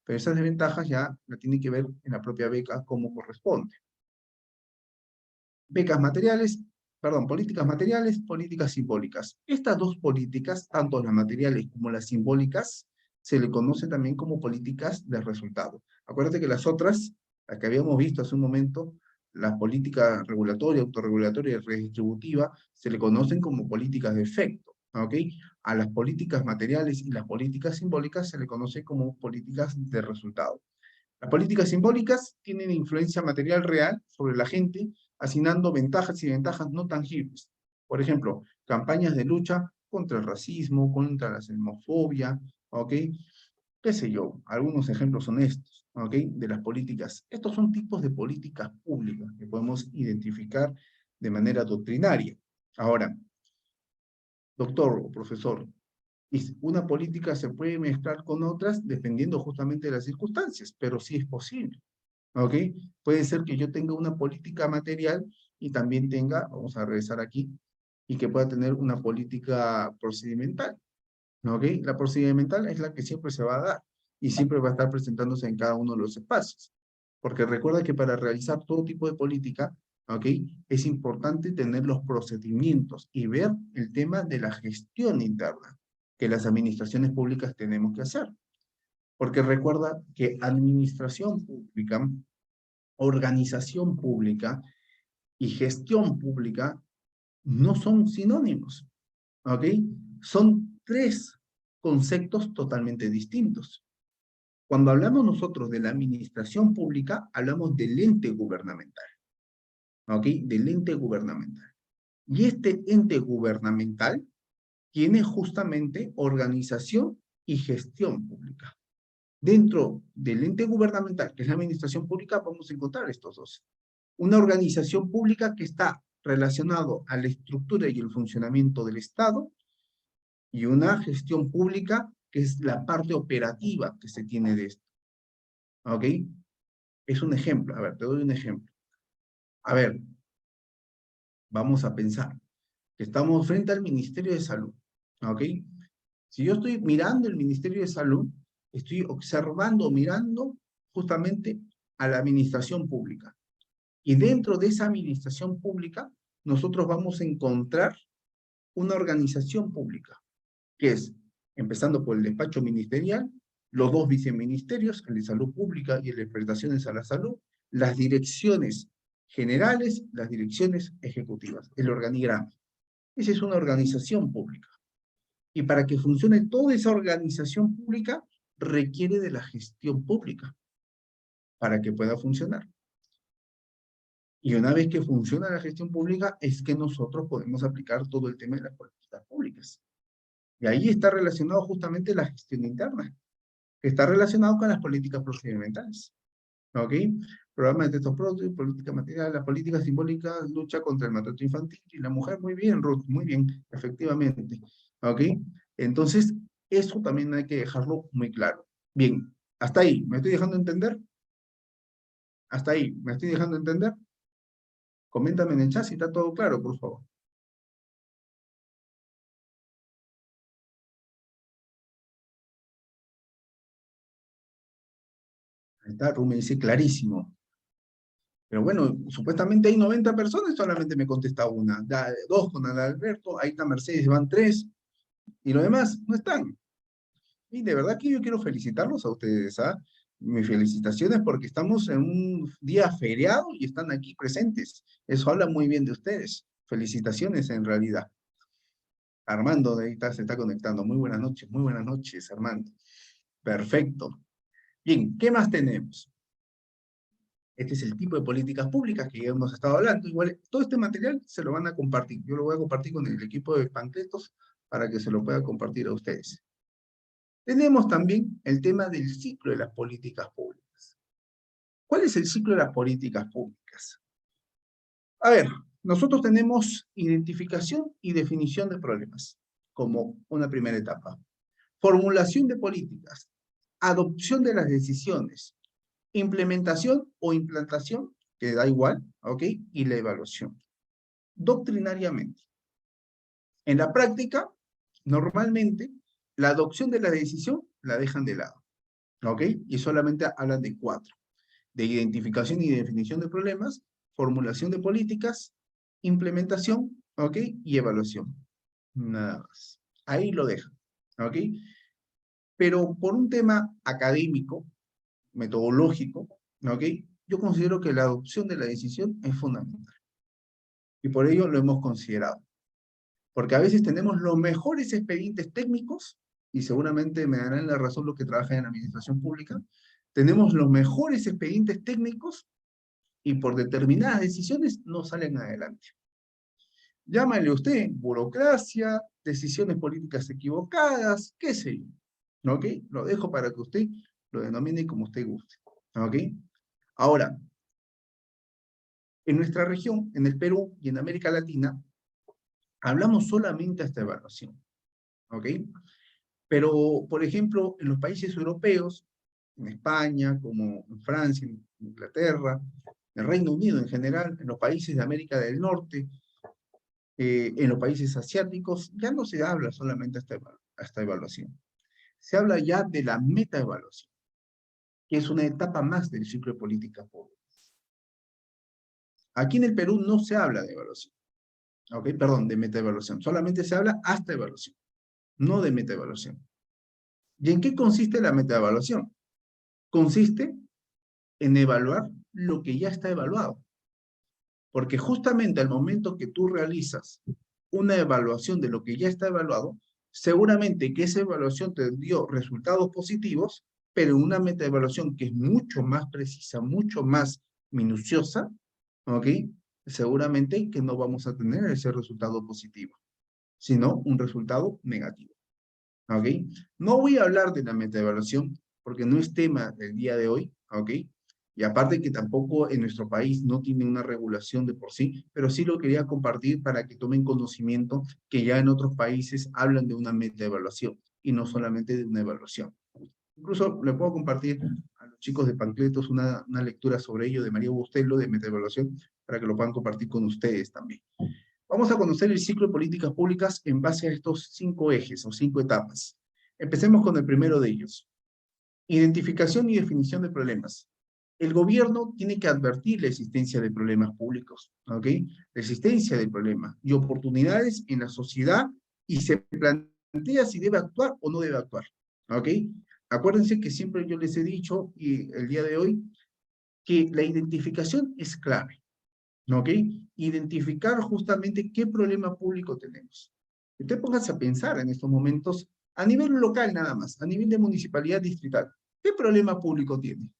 Pero esas desventajas ya la tienen que ver en la propia beca como corresponde. Becas materiales, perdón, políticas materiales, políticas simbólicas. Estas dos políticas, tanto las materiales como las simbólicas, se le conoce también como políticas de resultado. Acuérdate que las otras, las que habíamos visto hace un momento, la política regulatoria, autorregulatoria y redistributiva, se le conocen como políticas de efecto, ¿ok? A las políticas materiales y las políticas simbólicas se le conoce como políticas de resultado. Las políticas simbólicas tienen influencia material real sobre la gente, asignando ventajas y ventajas no tangibles. Por ejemplo, campañas de lucha contra el racismo, contra la xenofobia, ¿ok? Qué sé yo, algunos ejemplos son estos, ¿ok? De las políticas. Estos son tipos de políticas públicas que podemos identificar de manera doctrinaria. Ahora, doctor o profesor, y una política se puede mezclar con otras dependiendo justamente de las circunstancias, pero sí es posible. ¿Ok? Puede ser que yo tenga una política material y también tenga, vamos a regresar aquí, y que pueda tener una política procedimental. ¿Ok? La procedimental es la que siempre se va a dar y siempre va a estar presentándose en cada uno de los espacios. Porque recuerda que para realizar todo tipo de política, ¿ok? Es importante tener los procedimientos y ver el tema de la gestión interna que las administraciones públicas tenemos que hacer. Porque recuerda que administración pública, organización pública y gestión pública no son sinónimos, ¿ok? Son tres conceptos totalmente distintos. Cuando hablamos nosotros de la administración pública, hablamos del ente gubernamental, ¿ok? Del ente gubernamental. Y este ente gubernamental tiene justamente organización y gestión pública. Dentro del ente gubernamental, que es la administración pública, vamos a encontrar estos dos. Una organización pública que está relacionado a la estructura y el funcionamiento del Estado, y una gestión pública que es la parte operativa que se tiene de esto. ¿Ok? Es un ejemplo. A ver, te doy un ejemplo. A ver, vamos a pensar que estamos frente al Ministerio de Salud. ¿Ok? Si yo estoy mirando el Ministerio de Salud, estoy observando, mirando justamente a la administración pública. Y dentro de esa administración pública, nosotros vamos a encontrar una organización pública, que es, empezando por el despacho ministerial, los dos viceministerios, el de salud pública y el de prestaciones a la salud, las direcciones generales, las direcciones ejecutivas, el organigrama. Esa es una organización pública. Y para que funcione toda esa organización pública, requiere de la gestión pública para que pueda funcionar. Y una vez que funciona la gestión pública, es que nosotros podemos aplicar todo el tema de las políticas públicas. Y ahí está relacionado justamente la gestión interna, que está relacionado con las políticas procedimentales. ¿Ok? Programa de textos propios, política material, la política simbólica, lucha contra el maltrato infantil y la mujer. Muy bien, Ruth, muy bien, efectivamente. ¿Ok? Entonces, eso también hay que dejarlo muy claro. Bien, hasta ahí, ¿me estoy dejando entender? Hasta ahí, ¿me estoy dejando entender? Coméntame en el chat si está todo claro, por favor. Ahí está, Ruth me dice clarísimo. Pero bueno, supuestamente hay 90 personas, solamente me contesta una. Dos con Alberto, ahí está Mercedes, van 3, y los demás no están. Y de verdad que yo quiero felicitarlos a ustedes, ¿ah? Mis felicitaciones porque estamos en un día feriado y están aquí presentes. Eso habla muy bien de ustedes. Felicitaciones en realidad. Armando de ahí está, se está conectando. Muy buenas noches, Armando. Perfecto. Bien, ¿qué más tenemos? Este es el tipo de políticas públicas que ya hemos estado hablando. Igual, todo este material se lo van a compartir. Yo lo voy a compartir con el equipo de Panfletos para que se lo pueda compartir a ustedes. Tenemos también el tema del ciclo de las políticas públicas. ¿Cuál es el ciclo de las políticas públicas? A ver, nosotros tenemos identificación y definición de problemas como una primera etapa. Formulación de políticas, adopción de las decisiones, implementación o implantación, que da igual, ¿ok? Y la evaluación. Doctrinariamente. En la práctica, normalmente, la adopción de la decisión la dejan de lado, ¿ok? Y solamente hablan de 4. De identificación y definición de problemas, formulación de políticas, implementación, ¿ok? Y evaluación. Nada más. Ahí lo dejan, ¿ok? Pero por un tema académico, metodológico, ¿ok? Yo considero que la adopción de la decisión es fundamental. Y por ello lo hemos considerado. Porque a veces tenemos los mejores expedientes técnicos, y seguramente me darán la razón los que trabajan en la administración pública, tenemos los mejores expedientes técnicos y por determinadas decisiones no salen adelante. Llámale usted burocracia, decisiones políticas equivocadas, qué sé yo. ¿Ok? Lo dejo para que usted lo denomine como usted guste. ¿Ok? Ahora, en nuestra región, en el Perú y en América Latina, hablamos solamente de esta evaluación. ¿Ok? Pero, por ejemplo, en los países europeos, en España, como en Francia, en Inglaterra, en el Reino Unido en general, en los países de América del Norte, en los países asiáticos, ya no se habla solamente de esta evaluación. Se habla ya de la metaevaluación, que es una etapa más del ciclo de política pública. Aquí en el Perú no se habla de evaluación, ¿ok? Perdón, de metaevaluación. Solamente se habla hasta evaluación, no de metaevaluación. ¿Y en qué consiste la metaevaluación? Consiste en evaluar lo que ya está evaluado. Porque justamente al momento que tú realizas una evaluación de lo que ya está evaluado, seguramente que esa evaluación te dio resultados positivos, pero una metaevaluación que es mucho más precisa, mucho más minuciosa, ¿ok? Seguramente que no vamos a tener ese resultado positivo, sino un resultado negativo, ¿ok? No voy a hablar de la metaevaluación porque no es tema del día de hoy, ¿ok? Y aparte que tampoco en nuestro país no tiene una regulación de por sí, pero sí lo quería compartir para que tomen conocimiento que ya en otros países hablan de una metaevaluación y no solamente de una evaluación. Incluso le puedo compartir a los chicos de Pancletos una lectura sobre ello de María Bustelo de metaevaluación para que lo puedan compartir con ustedes también. Vamos a conocer el ciclo de políticas públicas en base a estos 5 ejes o 5 etapas. Empecemos con el primero de ellos. Identificación y definición de problemas. El gobierno tiene que advertir la existencia de problemas públicos, ¿ok? La existencia de problemas y oportunidades en la sociedad y se plantea si debe actuar o no debe actuar, ¿ok? Acuérdense que siempre yo les he dicho, y el día de hoy, que la identificación es clave, ¿ok? Identificar justamente qué problema público tenemos. Usted póngase a pensar en estos momentos a nivel local nada más, a nivel de municipalidad distrital. ¿Qué problema público tiene?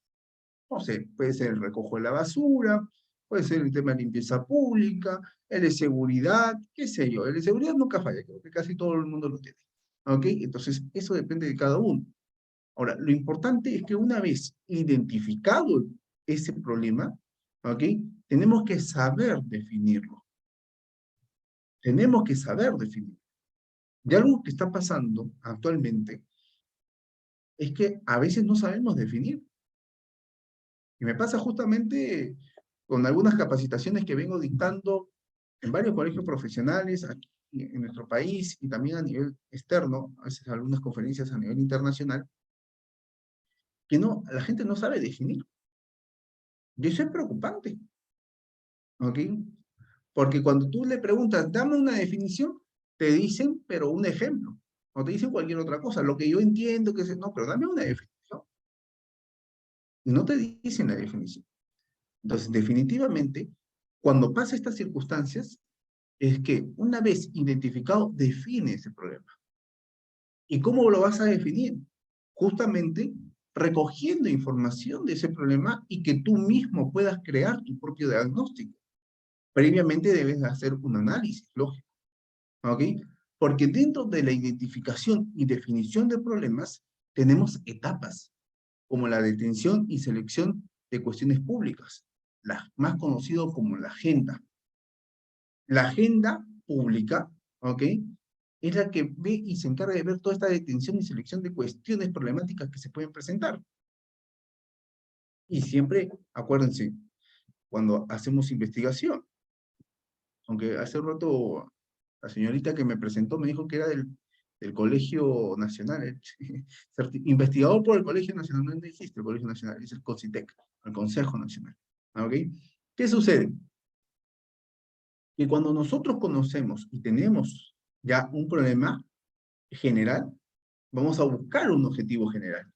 No sé, puede ser el recojo de la basura, puede ser el tema de limpieza pública, el de seguridad, qué sé yo. El de seguridad nunca falla, creo que casi todo el mundo lo tiene. ¿Ok? Entonces, eso depende de cada uno. Ahora, lo importante es que una vez identificado ese problema, ¿ok? Tenemos que saber definirlo. Tenemos que saber definirlo. Y algo que está pasando actualmente es que a veces no sabemos definir. Y me pasa justamente con algunas capacitaciones que vengo dictando en varios colegios profesionales aquí en nuestro país y también a nivel externo, a veces algunas conferencias a nivel internacional, que no, la gente no sabe definir. Y eso es preocupante, ¿ok? Porque cuando tú le preguntas, dame una definición, te dicen, pero un ejemplo, o te dicen cualquier otra cosa, lo que yo entiendo que es, no, pero dame una definición. Y no te dicen la definición. Entonces, definitivamente, cuando pasa estas circunstancias, es que una vez identificado, define ese problema. ¿Y cómo lo vas a definir? Justamente recogiendo información de ese problema y que tú mismo puedas crear tu propio diagnóstico. Previamente debes hacer un análisis lógico, ¿ok? Porque dentro de la identificación y definición de problemas tenemos etapas, como la detención y selección de cuestiones públicas, más conocido como la agenda. La agenda pública, ¿ok? Es la que ve y se encarga de ver toda esta detención y selección de cuestiones problemáticas que se pueden presentar. Y siempre, acuérdense, cuando hacemos investigación, aunque hace un rato la señorita que me presentó me dijo que era del Colegio Nacional, investigador por el Colegio Nacional, no existe el Colegio Nacional, es el CONCITEC, el Consejo Nacional, ¿ok? ¿Qué sucede? Que cuando nosotros conocemos y tenemos ya un problema general, vamos a buscar un objetivo general.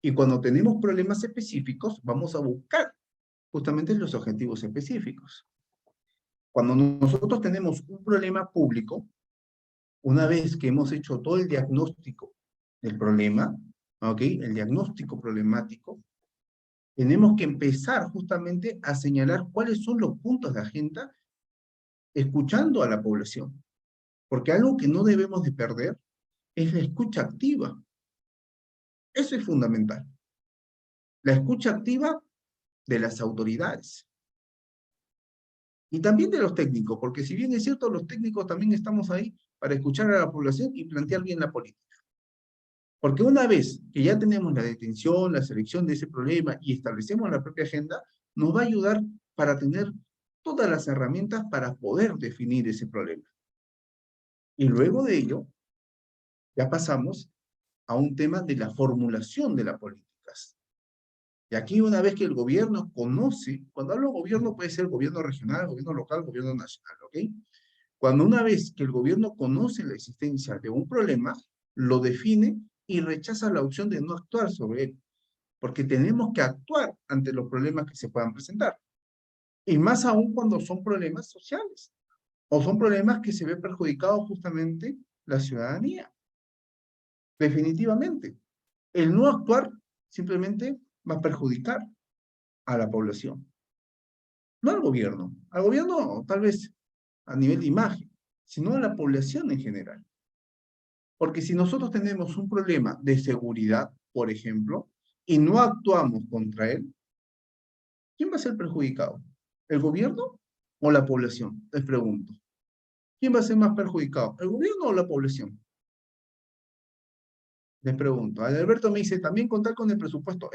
Y cuando tenemos problemas específicos, vamos a buscar justamente los objetivos específicos. Cuando nosotros tenemos un problema público, una vez que hemos hecho todo el diagnóstico del problema, ¿ok? El diagnóstico problemático, tenemos que empezar justamente a señalar cuáles son los puntos de agenda escuchando a la población. Porque algo que no debemos de perder es la escucha activa. Eso es fundamental. La escucha activa de las autoridades. Y también de los técnicos, porque si bien es cierto, los técnicos también estamos ahí para escuchar a la población y plantear bien la política. Porque una vez que ya tenemos la detención, la selección de ese problema y establecemos la propia agenda, nos va a ayudar para tener todas las herramientas para poder definir ese problema. Y luego de ello, ya pasamos a un tema de la formulación de las políticas. Y aquí una vez que el gobierno conoce, cuando hablo de gobierno puede ser gobierno regional, gobierno local, gobierno nacional, ¿ok? Cuando una vez que el gobierno conoce la existencia de un problema, lo define y rechaza la opción de no actuar sobre él, porque tenemos que actuar ante los problemas que se puedan presentar. Y más aún cuando son problemas sociales, o son problemas que se ve perjudicado justamente la ciudadanía. Definitivamente. El no actuar simplemente va a perjudicar a la población. No al gobierno tal vez a nivel de imagen, sino a la población en general. Porque si nosotros tenemos un problema de seguridad, por ejemplo, y no actuamos contra él, ¿quién va a ser perjudicado? ¿El gobierno o la población? Les pregunto. ¿Quién va a ser más perjudicado? ¿El gobierno o la población? Les pregunto. Alberto me dice, también contar con el presupuesto.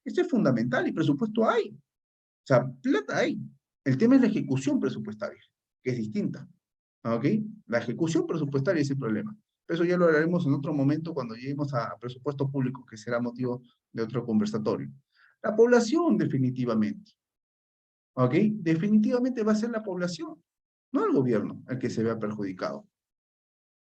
Esto es fundamental y presupuesto hay. O sea, plata hay. El tema es la ejecución presupuestaria, que es distinta. ¿Ok? La ejecución presupuestaria es el problema. Eso ya lo hablaremos en otro momento cuando lleguemos a presupuesto público, que será motivo de otro conversatorio. La población, definitivamente. ¿Ok? Definitivamente va a ser la población, no el gobierno el que se vea perjudicado.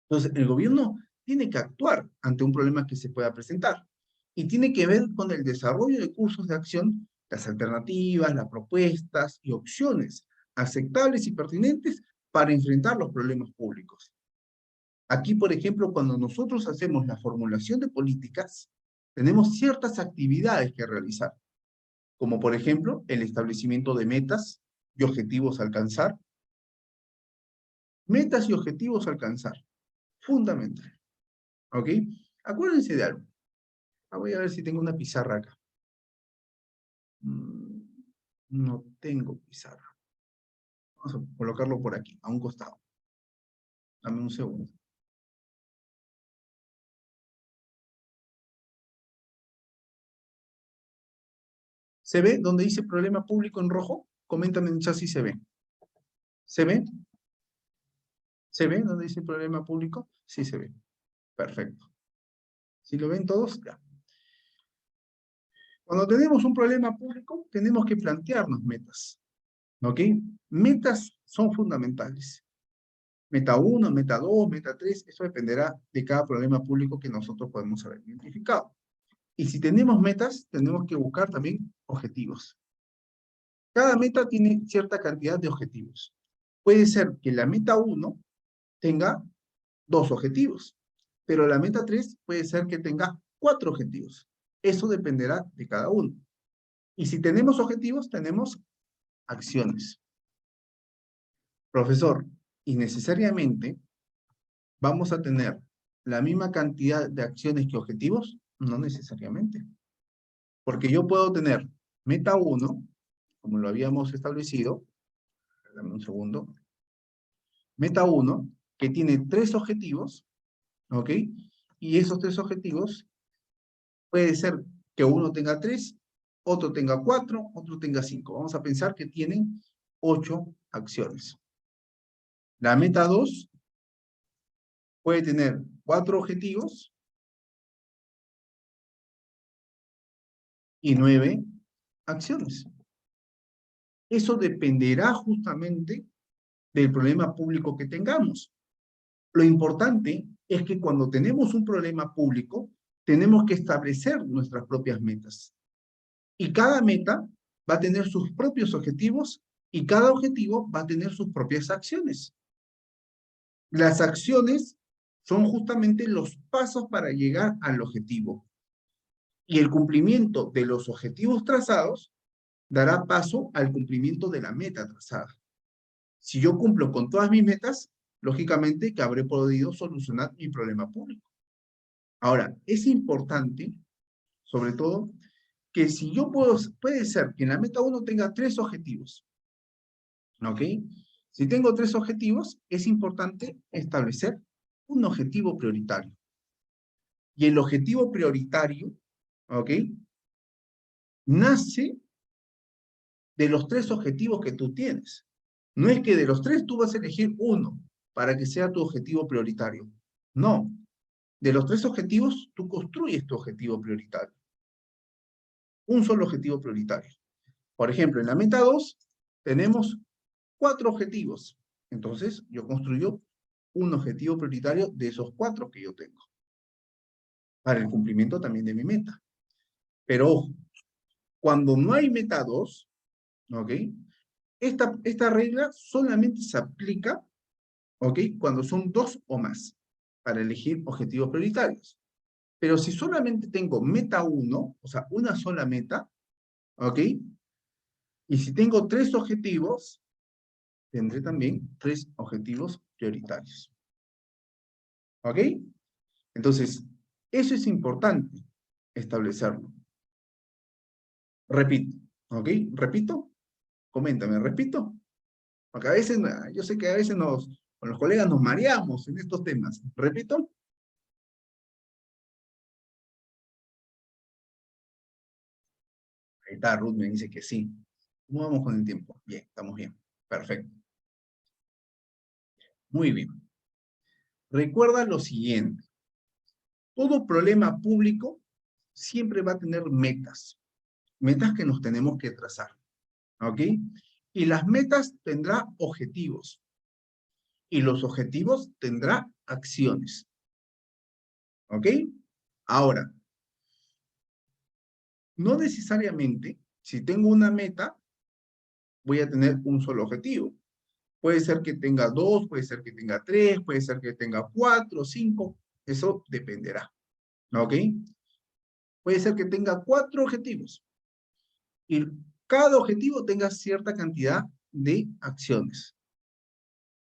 Entonces, el gobierno tiene que actuar ante un problema que se pueda presentar y tiene que ver con el desarrollo de cursos de acción, las alternativas, las propuestas y opciones aceptables y pertinentes para enfrentar los problemas públicos. Aquí, por ejemplo, cuando nosotros hacemos la formulación de políticas, tenemos ciertas actividades que realizar, como por ejemplo el establecimiento de metas y objetivos a alcanzar. Metas y objetivos a alcanzar, fundamental. ¿Ok? Acuérdense de algo. Voy a ver si tengo una pizarra acá. No tengo pizarra. Vamos a colocarlo por aquí, a un costado. Dame un segundo. ¿Se ve donde dice problema público en rojo? Coméntame en el chat si se ve. ¿Se ve? ¿Se ve donde dice problema público? Sí se ve. Perfecto. ¿Si lo ven todos? Ya. Cuando tenemos un problema público, tenemos que plantearnos metas. ¿Ok? Metas son fundamentales. Meta 1, meta 2, meta 3, eso dependerá de cada problema público que nosotros podemos haber identificado. Y si tenemos metas, tenemos que buscar también objetivos. Cada meta tiene cierta cantidad de objetivos. Puede ser que la meta 1 tenga 2 objetivos, pero la meta 3 puede ser que tenga 4 objetivos. Eso dependerá de cada uno. Y si tenemos objetivos, tenemos acciones. Profesor, y necesariamente ¿vamos a tener la misma cantidad de acciones que objetivos? No necesariamente. Porque yo puedo tener meta 1, como lo habíamos establecido, dame un segundo, meta 1, que tiene 3 objetivos, ¿ok? Y esos 3 objetivos puede ser que uno tenga 3, otro tenga 4, otro tenga 5. Vamos a pensar que tienen 8 acciones. La meta 2 puede tener 4 objetivos y 9 acciones. Eso dependerá justamente del problema público que tengamos. Lo importante es que cuando tenemos un problema público, tenemos que establecer nuestras propias metas. Y cada meta va a tener sus propios objetivos y cada objetivo va a tener sus propias acciones. Las acciones son justamente los pasos para llegar al objetivo. Y el cumplimiento de los objetivos trazados dará paso al cumplimiento de la meta trazada. Si yo cumplo con todas mis metas, lógicamente que habré podido solucionar mi problema público. Ahora, es importante, sobre todo, que si yo puede ser que en la meta 1 tenga 3 objetivos, ¿ok? Si tengo 3 objetivos, es importante establecer un objetivo prioritario. Y el objetivo prioritario, ¿ok? Nace de los 3 objetivos que tú tienes. No es que de los 3 tú vas a elegir uno para que sea tu objetivo prioritario. No. De los 3 objetivos, tú construyes tu objetivo prioritario. Un solo objetivo prioritario. Por ejemplo, en la meta 2 tenemos 4 objetivos. Entonces, yo construyo un objetivo prioritario de esos 4 que yo tengo. Para el cumplimiento también de mi meta. Pero ojo, cuando no hay meta 2, ¿ok? Esta regla solamente se aplica, ¿ok? Cuando son 2 o más, para elegir objetivos prioritarios. Pero si solamente tengo meta 1, o sea, una sola meta, ¿ok? Y si tengo 3 objetivos, tendré también 3 objetivos prioritarios. ¿Ok? Entonces, eso es importante establecerlo. Repito, ¿ok? ¿Repito? Coméntame, ¿repito? Porque a veces, yo sé que a veces con los colegas nos mareamos en estos temas. ¿Repito? Ahí está, Ruth me dice que sí. ¿Cómo vamos con el tiempo? Bien, estamos bien. Perfecto. Muy bien. Recuerda lo siguiente. Todo problema público siempre va a tener metas. Metas que nos tenemos que trazar. ¿Ok? Y las metas tendrá objetivos. Y los objetivos tendrá acciones. ¿Ok? Ahora, no necesariamente, si tengo una meta, voy a tener un solo objetivo. Puede ser que tenga 2, puede ser que tenga 3, puede ser que tenga 4, 5. Eso dependerá. ¿Ok? Puede ser que tenga 4 objetivos. Y cada objetivo tenga cierta cantidad de acciones.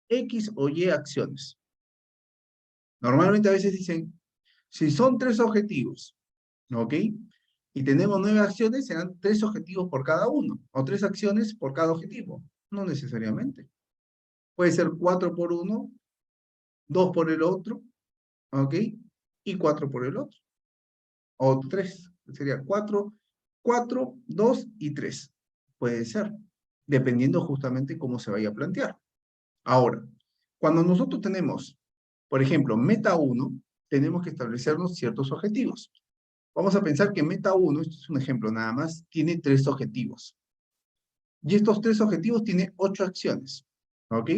X o Y acciones. Normalmente a veces dicen, si son 3 objetivos, ¿ok? Y tenemos 9 acciones, serán 3 objetivos por cada uno, o 3 acciones por cada objetivo. No necesariamente. Puede ser 4 por uno, 2 por el otro, ¿ok? Y 4 por el otro. O 3, sería 4, 2 y 3. Puede ser, dependiendo justamente cómo se vaya a plantear. Ahora, cuando nosotros tenemos, por ejemplo, meta 1, tenemos que establecernos ciertos objetivos. Vamos a pensar que meta 1, esto es un ejemplo nada más, tiene 3 objetivos. Y estos 3 objetivos tienen 8 acciones. ¿Ok?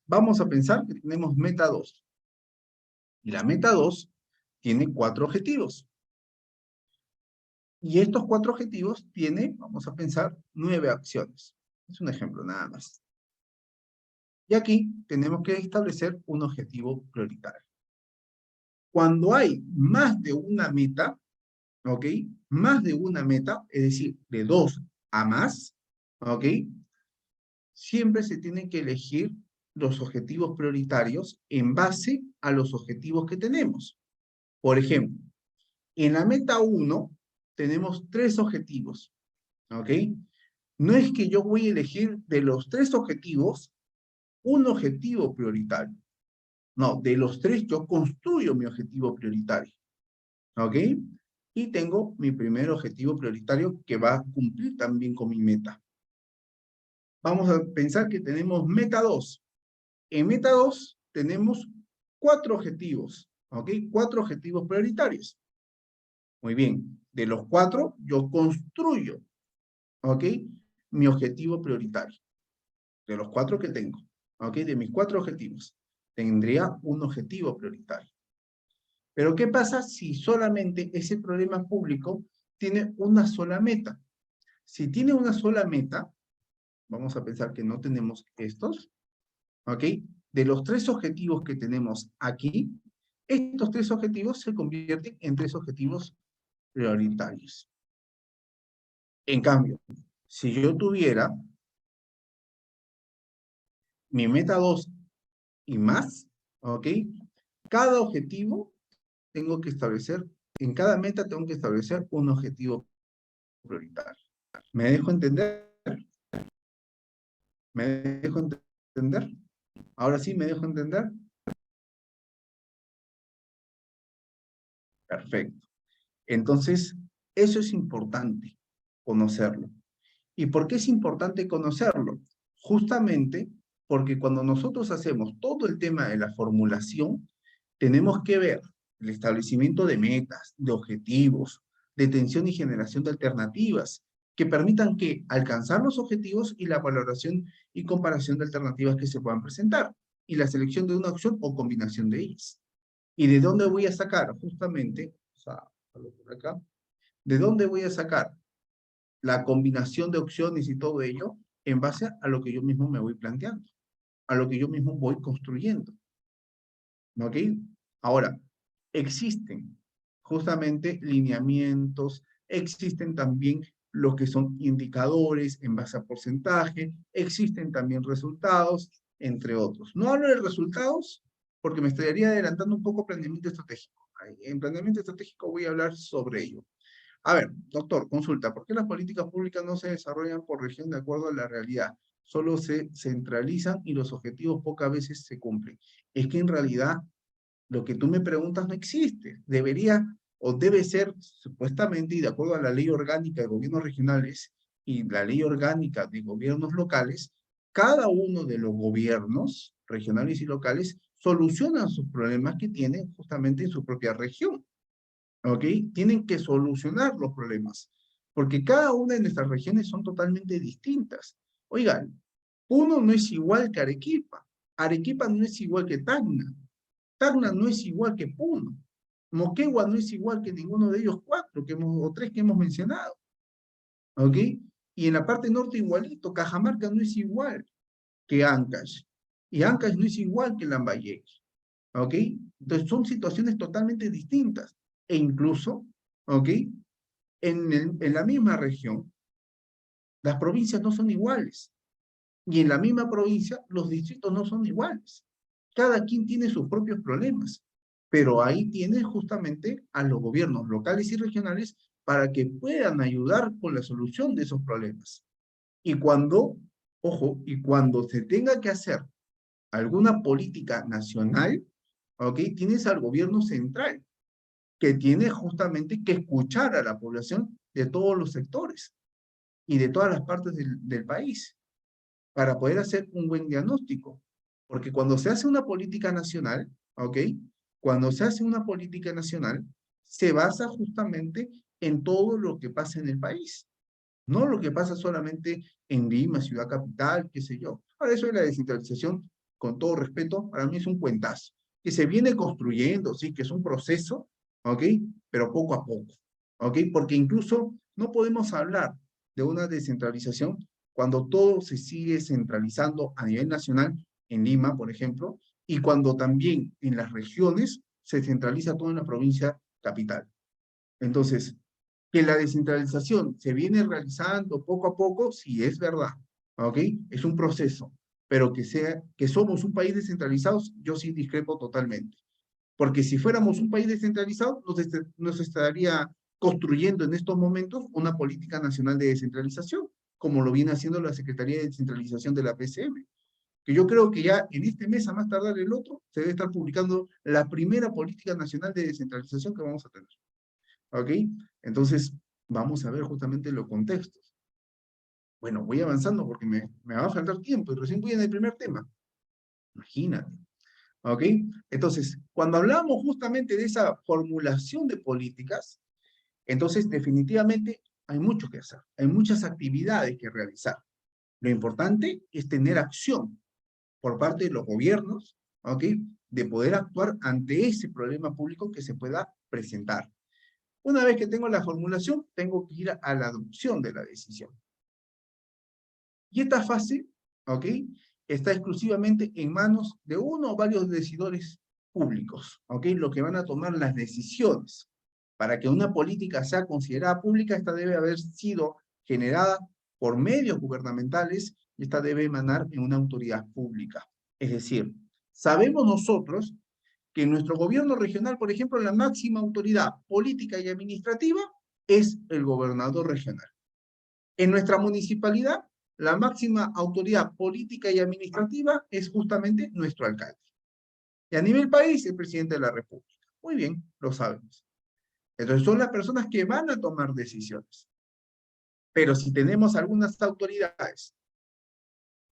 Vamos a pensar que tenemos meta 2. Y la meta 2 tiene 4 objetivos. Y estos 4 objetivos tienen, vamos a pensar, 9 acciones. Es un ejemplo nada más. Y aquí tenemos que establecer un objetivo prioritario. Cuando hay más de una meta, ¿ok? Más de una meta, es decir, de 2 a más, ¿ok? Siempre se tienen que elegir los objetivos prioritarios en base a los objetivos que tenemos. Por ejemplo, en la meta 1 tenemos 3 objetivos, ¿ok? No es que yo voy a elegir de los 3 objetivos un objetivo prioritario. No, de los 3 yo construyo mi objetivo prioritario, ¿ok? Y tengo mi primer objetivo prioritario que va a cumplir también con mi meta. Vamos a pensar que tenemos meta 2. En meta 2 tenemos 4 objetivos, ¿ok? 4 objetivos prioritarios. Muy bien, de los 4 yo construyo, ¿ok? Mi objetivo prioritario. De los 4 que tengo, ¿ok? De mis 4 objetivos, tendría un objetivo prioritario. Pero ¿qué pasa si solamente ese problema público tiene una sola meta? Si tiene una sola meta, vamos a pensar que no tenemos estos, ¿ok? De los 3 objetivos que tenemos aquí, estos 3 objetivos se convierten en 3 objetivos prioritarios. En cambio, si yo tuviera mi meta 2 y más, ¿ok? Cada objetivo tengo que establecer, en cada meta tengo que establecer un objetivo prioritario. ¿Me dejo entender? ¿Me dejo entender? Ahora sí, ¿me dejo entender? Perfecto. Entonces, eso es importante, conocerlo. ¿Y por qué es importante conocerlo? Justamente porque cuando nosotros hacemos todo el tema de la formulación, tenemos que ver el establecimiento de metas, de objetivos, detención y generación de alternativas que permitan que alcanzar los objetivos y la valoración y comparación de alternativas que se puedan presentar y la selección de una opción o combinación de ellas. ¿Y de dónde voy a sacar? Justamente, o sea, por acá, ¿de dónde voy a sacar la combinación de opciones y todo ello? En base a lo que yo mismo me voy planteando, a lo que yo mismo voy construyendo. ¿Ok? Ahora, existen justamente lineamientos, existen también lo que son indicadores en base a porcentaje, existen también resultados, entre otros. No hablo de resultados porque me estaría adelantando un poco planeamiento estratégico. En planeamiento estratégico voy a hablar sobre ello. A ver, doctor, consulta, ¿por qué las políticas públicas no se desarrollan por región de acuerdo a la realidad? Solo se centralizan y los objetivos pocas veces se cumplen. Es que en realidad lo que tú me preguntas no existe. Debería o debe ser supuestamente, y de acuerdo a la ley orgánica de gobiernos regionales y la ley orgánica de gobiernos locales, cada uno de los gobiernos regionales y locales solucionan sus problemas que tienen justamente en su propia región. ¿Ok? Tienen que solucionar los problemas, porque cada una de nuestras regiones son totalmente distintas. Oigan, Puno no es igual que Arequipa, Arequipa no es igual que Tacna, Tacna no es igual que Puno, Moquegua no es igual que ninguno de ellos cuatro o tres que hemos mencionado, ¿ok? Y en la parte norte igualito, Cajamarca no es igual que Ancash, y Ancash no es igual que Lambayeque, ¿ok? Entonces son situaciones totalmente distintas, e incluso, ¿ok? En la misma región, las provincias no son iguales, y en la misma provincia, los distritos no son iguales. Cada quien tiene sus propios problemas, pero ahí tiene justamente a los gobiernos locales y regionales para que puedan ayudar con la solución de esos problemas. Y cuando, ojo, y cuando se tenga que hacer alguna política nacional, ¿ok? Tienes al gobierno central, que tiene justamente que escuchar a la población de todos los sectores y de todas las partes del país para poder hacer un buen diagnóstico. Porque cuando se hace una política nacional, ¿ok? Cuando se hace una política nacional, se basa justamente en todo lo que pasa en el país, no lo que pasa solamente en Lima, ciudad capital, qué sé yo. Para eso es la descentralización, con todo respeto, para mí es un cuentazo, que se viene construyendo, sí, que es un proceso, ¿ok? Pero poco a poco, ¿ok? Porque incluso no podemos hablar de una descentralización cuando todo se sigue centralizando a nivel nacional, en Lima, por ejemplo, y cuando también en las regiones se centraliza todo en la provincia capital. Entonces, que la descentralización se viene realizando poco a poco, sí es verdad, ¿ok? Es un proceso, pero que somos un país descentralizado, yo sí discrepo totalmente. Porque si fuéramos un país descentralizado, nos estaría construyendo en estos momentos una política nacional de descentralización, como lo viene haciendo la Secretaría de Descentralización de la PCM, que yo creo que ya en este mes, a más tardar el otro, se debe estar publicando la primera política nacional de descentralización que vamos a tener. ¿Ok? Entonces, vamos a ver justamente los contextos. Bueno, voy avanzando porque me va a faltar tiempo y recién voy en el primer tema. Imagínate. ¿Ok? Entonces, cuando hablamos justamente de esa formulación de políticas, entonces definitivamente hay mucho que hacer, hay muchas actividades que realizar. Lo importante es tener acción por parte de los gobiernos, ¿ok? De poder actuar ante ese problema público que se pueda presentar. Una vez que tengo la formulación, tengo que ir a la adopción de la decisión. Y esta fase, ¿ok? Está exclusivamente en manos de uno o varios decidores públicos, ¿ok? Lo que van a tomar las decisiones. Para que una política sea considerada pública, esta debe haber sido generada por medios gubernamentales y esta debe emanar en una autoridad pública. Es decir, sabemos nosotros que en nuestro gobierno regional, por ejemplo, la máxima autoridad política y administrativa es el gobernador regional. En nuestra municipalidad, la máxima autoridad política y administrativa es justamente nuestro alcalde. Y a nivel país, el presidente de la República. Muy bien, lo sabemos. Entonces son las personas que van a tomar decisiones. Pero si tenemos algunas autoridades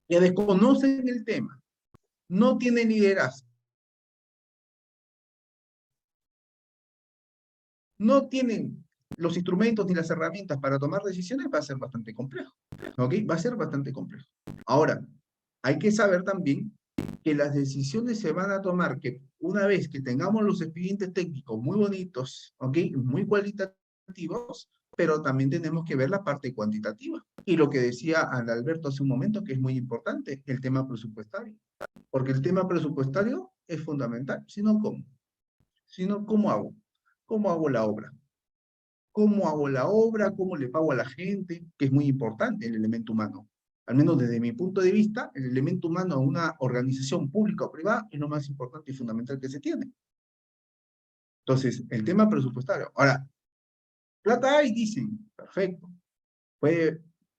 que desconocen el tema, no tienen liderazgo, no tienen los instrumentos ni las herramientas para tomar decisiones, va a ser bastante complejo. ¿Ok? Va a ser bastante complejo. Ahora, hay que saber también que las decisiones se van a tomar que una vez que tengamos los expedientes técnicos muy bonitos, ¿ok? Muy cualitativos, pero también tenemos que ver la parte cuantitativa. Y lo que decía Alberto hace un momento, que es muy importante, el tema presupuestario. Porque el tema presupuestario es fundamental, si no, ¿cómo? Si no, ¿cómo hago? ¿Cómo hago la obra? ¿Cómo hago la obra? ¿Cómo le pago a la gente? Que es muy importante el elemento humano. Al menos desde mi punto de vista, el elemento humano a una organización pública o privada es lo más importante y fundamental que se tiene. Entonces, el tema presupuestario. Ahora, Plata hay, dicen, perfecto.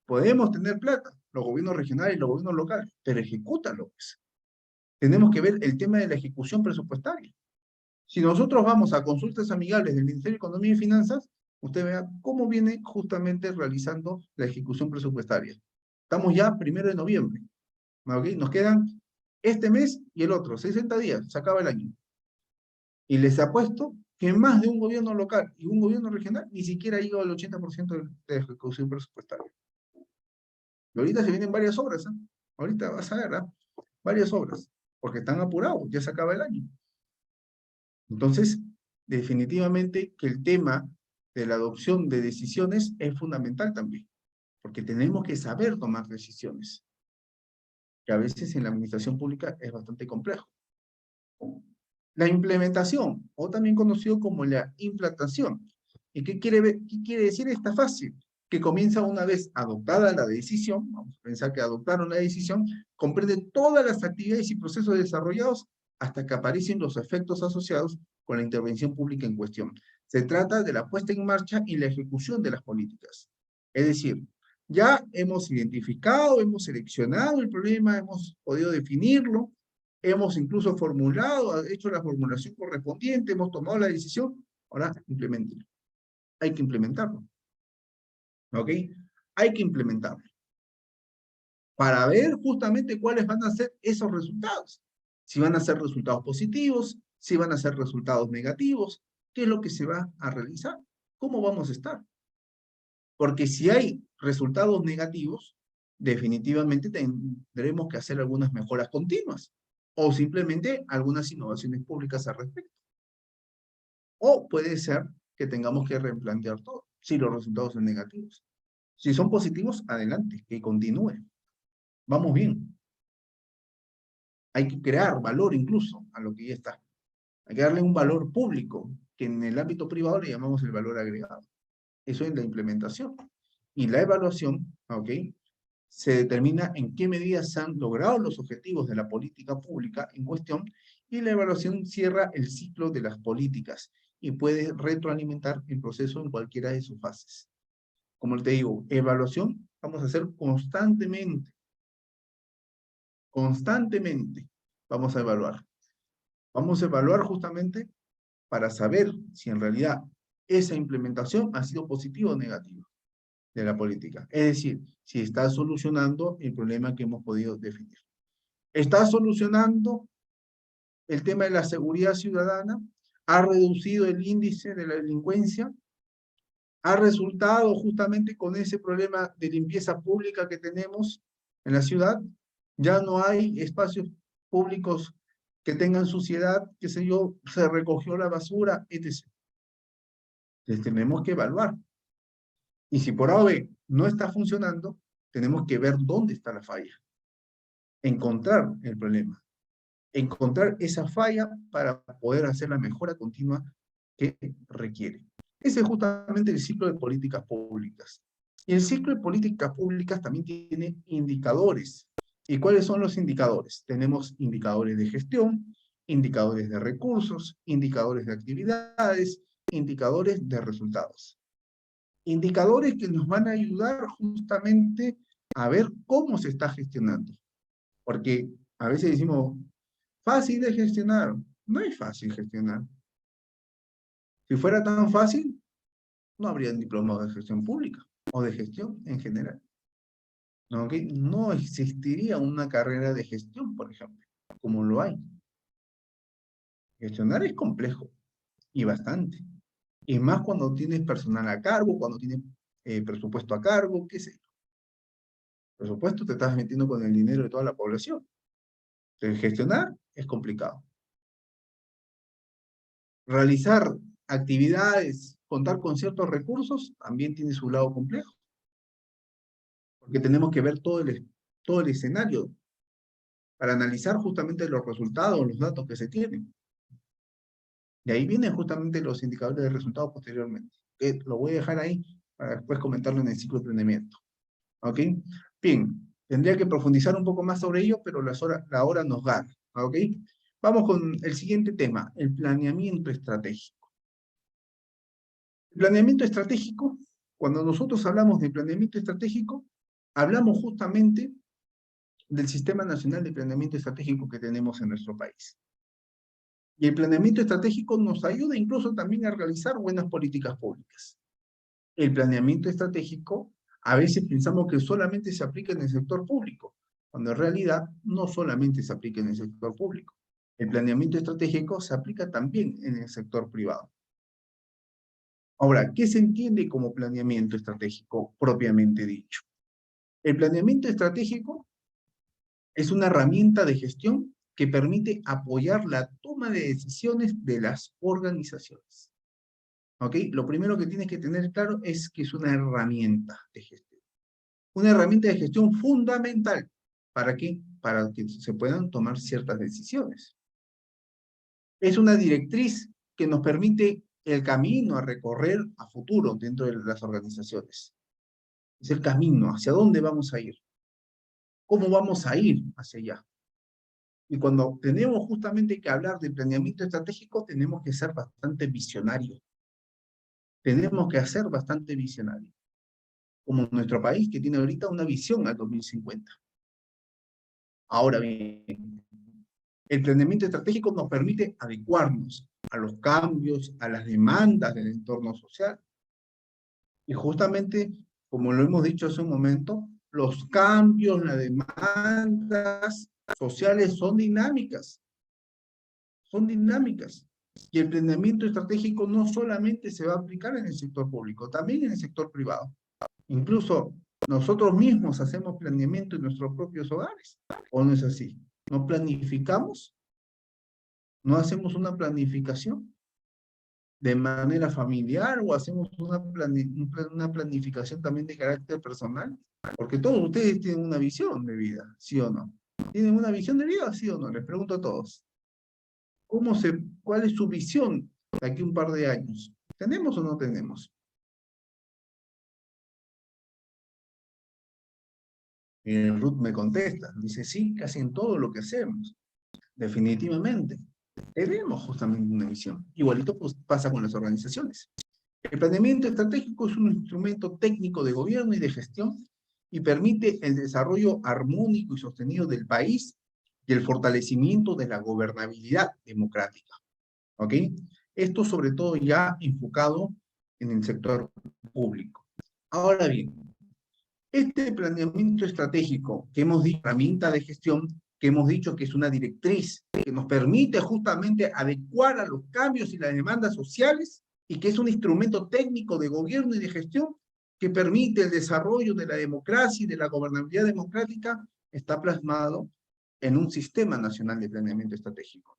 Podemos tener plata, los gobiernos regionales y los gobiernos locales, pero ejecútalo, pues. Tenemos que ver el tema de la ejecución presupuestaria. Si nosotros vamos a consultas amigables del Ministerio de Economía y Finanzas, usted vea cómo viene justamente realizando la ejecución presupuestaria. Estamos ya 1 de noviembre, ¿ok? Nos quedan este mes y el otro, 60 días, se acaba el año. Y les apuesto que más de un gobierno local y un gobierno regional ni siquiera llega al 80% de ejecución presupuestaria. Y ahorita se vienen varias obras, ¿eh? Ahorita vas a ver, ¿eh? Varias obras, porque están apurados, ya se acaba el año. Entonces, definitivamente que el tema de la adopción de decisiones es fundamental también, porque tenemos que saber tomar decisiones, que a veces en la administración pública es bastante complejo. La implementación, o también conocido como la implantación. ¿Y qué quiere decir esta fase? Que comienza una vez adoptada la decisión, vamos a pensar que adoptaron la decisión, comprende todas las actividades y procesos desarrollados hasta que aparecen los efectos asociados con la intervención pública en cuestión. Se trata de la puesta en marcha y la ejecución de las políticas. Es decir, ya hemos identificado, hemos seleccionado el problema, hemos podido definirlo, hemos incluso formulado, hecho la formulación correspondiente, hemos tomado la decisión, ahora implementenlo. Hay que implementarlo. ¿Ok? Hay que implementarlo. Para ver justamente cuáles van a ser esos resultados. Si van a ser resultados positivos, si van a ser resultados negativos, qué es lo que se va a realizar, cómo vamos a estar. Porque si hay resultados negativos, definitivamente tendremos que hacer algunas mejoras continuas o simplemente algunas innovaciones públicas al respecto. O puede ser que tengamos que replantear todo, si los resultados son negativos. Si son positivos, adelante, que continúe. Vamos bien. Hay que crear valor incluso a lo que ya está. Hay que darle un valor público, que en el ámbito privado le llamamos el valor agregado. Eso es la implementación. Y la evaluación, ¿ok? Se determina en qué medida se han logrado los objetivos de la política pública en cuestión, y la evaluación cierra el ciclo de las políticas y puede retroalimentar el proceso en cualquiera de sus fases. Como te digo, evaluación vamos a hacer constantemente. Constantemente vamos a evaluar. Vamos a evaluar justamente para saber si en realidad esa implementación ha sido positiva o negativa de la política. Es decir, si está solucionando el problema que hemos podido definir. ¿Está solucionando el tema de la seguridad ciudadana? ¿Ha reducido el índice de la delincuencia? ¿Ha resultado justamente con ese problema de limpieza pública que tenemos en la ciudad? Ya no hay espacios públicos que tengan suciedad, qué sé yo, se recogió la basura, etc. Entonces tenemos que evaluar. Y si por A o B no está funcionando, tenemos que ver dónde está la falla. Encontrar el problema. Encontrar esa falla para poder hacer la mejora continua que requiere. Ese es justamente el ciclo de políticas públicas. Y el ciclo de políticas públicas también tiene indicadores. ¿Y cuáles son los indicadores? Tenemos indicadores de gestión, indicadores de recursos, indicadores de actividades, indicadores de resultados. Indicadores que nos van a ayudar justamente a ver cómo se está gestionando. Porque a veces decimos, fácil de gestionar. No es fácil gestionar. Si fuera tan fácil, no habría diplomado de gestión pública o de gestión en general. ¿No? ¿Okay? No existiría una carrera de gestión, por ejemplo, como lo hay. Gestionar es complejo y bastante. Y más cuando tienes personal a cargo, cuando tienes presupuesto a cargo, qué sé yo. Por supuesto, te estás metiendo con el dinero de toda la población. Entonces, gestionar es complicado. Realizar actividades, contar con ciertos recursos, también tiene su lado complejo. Porque tenemos que ver todo el escenario para analizar justamente los resultados, los datos que se tienen. Y ahí vienen justamente los indicadores de resultados posteriormente. Que lo voy a dejar ahí para después comentarlo en el ciclo de emprendimiento. ¿Ok? Bien, tendría que profundizar un poco más sobre ello, pero la hora nos gana. ¿Ok? Vamos con el siguiente tema, el planeamiento estratégico. El planeamiento estratégico, cuando nosotros hablamos de planeamiento estratégico, hablamos justamente del Sistema Nacional de Planeamiento Estratégico que tenemos en nuestro país. Y el planeamiento estratégico nos ayuda incluso también a realizar buenas políticas públicas. El planeamiento estratégico, a veces pensamos que solamente se aplica en el sector público, cuando en realidad no solamente se aplica en el sector público. El planeamiento estratégico se aplica también en el sector privado. Ahora, ¿qué se entiende como planeamiento estratégico propiamente dicho? El planeamiento estratégico es una herramienta de gestión que permite apoyar la toma de decisiones de las organizaciones. ¿Ok? Lo primero que tienes que tener claro es que es una herramienta de gestión. Una herramienta de gestión fundamental. ¿Para qué? Para que se puedan tomar ciertas decisiones. Es una directriz que nos permite el camino a recorrer a futuro dentro de las organizaciones. Es el camino, hacia dónde vamos a ir. ¿Cómo vamos a ir hacia allá? Y cuando tenemos justamente que hablar de planeamiento estratégico, tenemos que ser bastante visionarios. Tenemos que ser bastante visionarios. Como nuestro país, que tiene ahorita una visión al 2050. Ahora bien, el planeamiento estratégico nos permite adecuarnos a los cambios, a las demandas del entorno social. Y justamente, como lo hemos dicho hace un momento, los cambios, las demandas sociales son dinámicas. Son dinámicas. Y el planeamiento estratégico no solamente se va a aplicar en el sector público, también en el sector privado. Incluso nosotros mismos hacemos planeamiento en nuestros propios hogares. ¿O no es así? ¿No planificamos? ¿No hacemos una planificación de manera familiar o hacemos una planificación también de carácter personal? Porque todos ustedes tienen una visión de vida, ¿sí o no? ¿Tienen una visión de vida, sí o no? Les pregunto a todos. ¿Cuál es su visión de aquí a un par de años? ¿Tenemos o no tenemos? Ruth me contesta, dice, sí, casi en todo lo que hacemos. Definitivamente. Tenemos justamente una visión. Igualito pues, pasa con las organizaciones. El planeamiento estratégico es un instrumento técnico de gobierno y de gestión y permite el desarrollo armónico y sostenido del país y el fortalecimiento de la gobernabilidad democrática. ¿Ok? Esto sobre todo ya enfocado en el sector público. Ahora bien, este planeamiento estratégico que hemos dicho, herramienta de gestión, que hemos dicho que es una directriz que nos permite justamente adecuar a los cambios y las demandas sociales y que es un instrumento técnico de gobierno y de gestión que permite el desarrollo de la democracia y de la gobernabilidad democrática, está plasmado en un sistema nacional de planeamiento estratégico,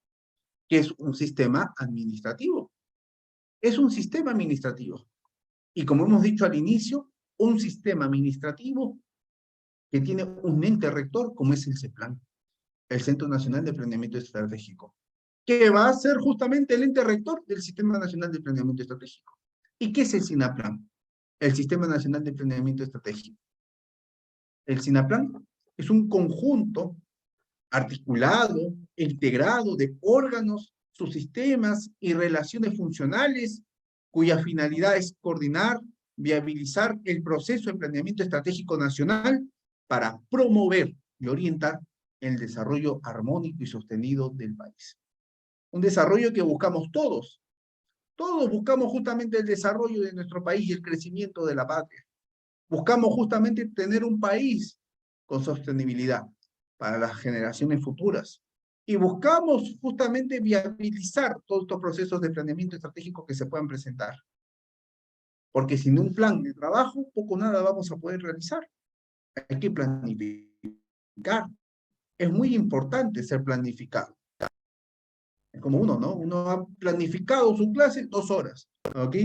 que es un sistema administrativo. Es un sistema administrativo. Y como hemos dicho al inicio, un sistema administrativo que tiene un ente rector como es el CEPLAN, el Centro Nacional de Planeamiento Estratégico, que va a ser justamente el ente rector del Sistema Nacional de Planeamiento Estratégico. ¿Y qué es el SINAPLAN? El Sistema Nacional de Planeamiento Estratégico. El SINAPLAN es un conjunto articulado, integrado de órganos, subsistemas y relaciones funcionales cuya finalidad es coordinar, viabilizar el proceso de planeamiento estratégico nacional para promover y orientar el desarrollo armónico y sostenido del país. Un desarrollo que buscamos todos. Todos buscamos justamente el desarrollo de nuestro país y el crecimiento de la patria. Buscamos justamente tener un país con sostenibilidad para las generaciones futuras. Y buscamos justamente viabilizar todos estos procesos de planeamiento estratégico que se puedan presentar. Porque sin un plan de trabajo, poco o nada vamos a poder realizar. Hay que planificar. Es muy importante ser planificado. Es como uno, ¿no? Uno ha planificado su clase 2 horas, ¿ok?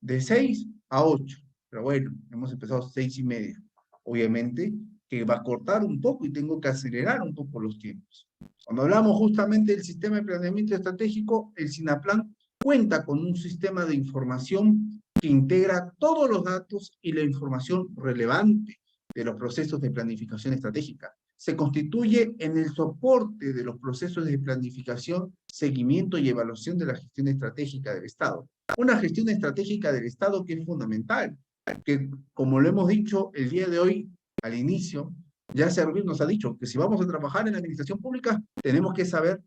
De 6 a 8. Pero bueno, hemos empezado 6:30. Obviamente que va a cortar un poco y tengo que acelerar un poco los tiempos. Cuando hablamos justamente del sistema de planeamiento estratégico, el SINAPLAN cuenta con un sistema de información que integra todos los datos y la información relevante de los procesos de planificación estratégica, se constituye en el soporte de los procesos de planificación, seguimiento y evaluación de la gestión estratégica del Estado. Una gestión estratégica del Estado que es fundamental, que como lo hemos dicho el día de hoy, al inicio, ya Servir nos ha dicho que si vamos a trabajar en la administración pública, tenemos que saber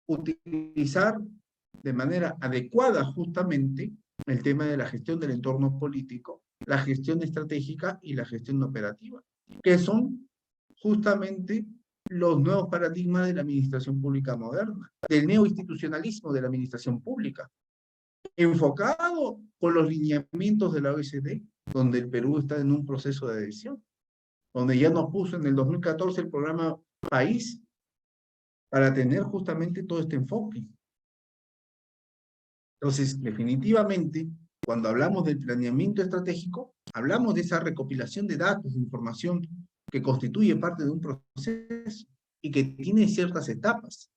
utilizar de manera adecuada justamente el tema de la gestión del entorno político, la gestión estratégica y la gestión operativa, que son justamente los nuevos paradigmas de la administración pública moderna, del neoinstitucionalismo de la administración pública, enfocado con los lineamientos de la OECD, donde el Perú está en un proceso de adhesión, donde ya nos puso en el 2014 el programa País para tener justamente todo este enfoque. Entonces, definitivamente, cuando hablamos del planeamiento estratégico, hablamos de esa recopilación de datos, de información que constituye parte de un proceso y que tiene ciertas etapas.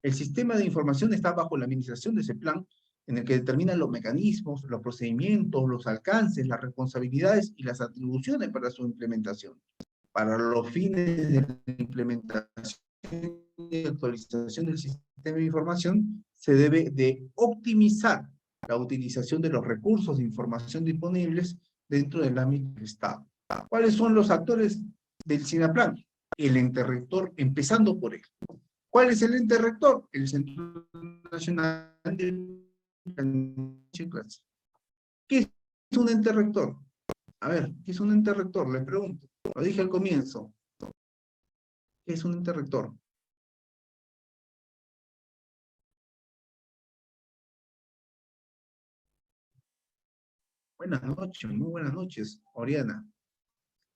El sistema de información está bajo la administración de ese plan, en el que determinan los mecanismos, los procedimientos, los alcances, las responsabilidades y las atribuciones para su implementación. Para los fines de la implementación y actualización del sistema de información, se debe de optimizar la utilización de los recursos de información disponibles dentro del ámbito del Estado. ¿Cuáles son los actores del SINAPLAN? El ente rector, empezando por él. ¿Cuál es el ente rector? El Centro Nacional de Planificación y Clase. ¿Qué es un ente rector? A ver, ¿qué es un ente rector? Le pregunto. Lo dije al comienzo. ¿Qué es un ente rector? Buenas noches, muy buenas noches, Oriana.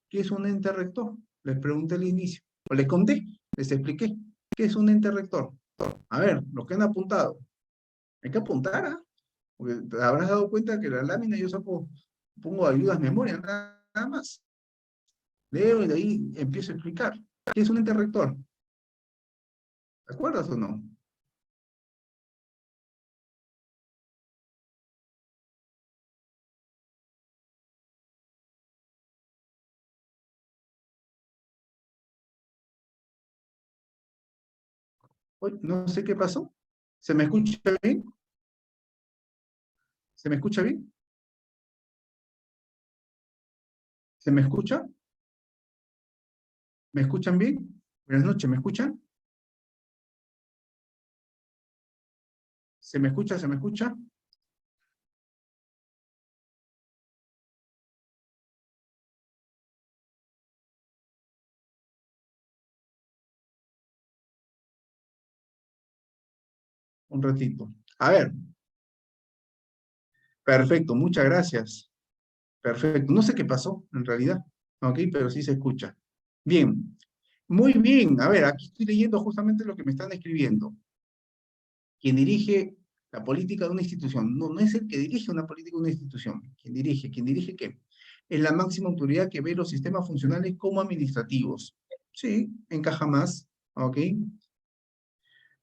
¿Qué es un ente rector? Les pregunté al inicio. O les conté, les expliqué. ¿Qué es un ente rector? A ver, los que han apuntado. Hay que apuntar, ¿ah? Porque te habrás dado cuenta que la lámina yo pongo ayudas memoria, nada más. Leo y de ahí empiezo a explicar. ¿Qué es un ente rector? ¿Te acuerdas o no? Uy, no sé qué pasó. ¿Se me escucha bien? ¿Se me escucha bien? ¿Se me escucha? ¿Me escuchan bien? Buenas noches, ¿me escuchan? ¿Se me escucha? ¿Se me escucha? Un ratito. A ver, perfecto, muchas gracias. Perfecto, no sé qué pasó en realidad, ¿ok? Pero sí se escucha. Bien, muy bien. A ver, aquí estoy leyendo justamente lo que me están escribiendo. Quien dirige la política de una institución, no es el que dirige una política de una institución. ¿Quién dirige qué? Es la máxima autoridad que ve los sistemas funcionales como administrativos. Sí, encaja más, ¿ok?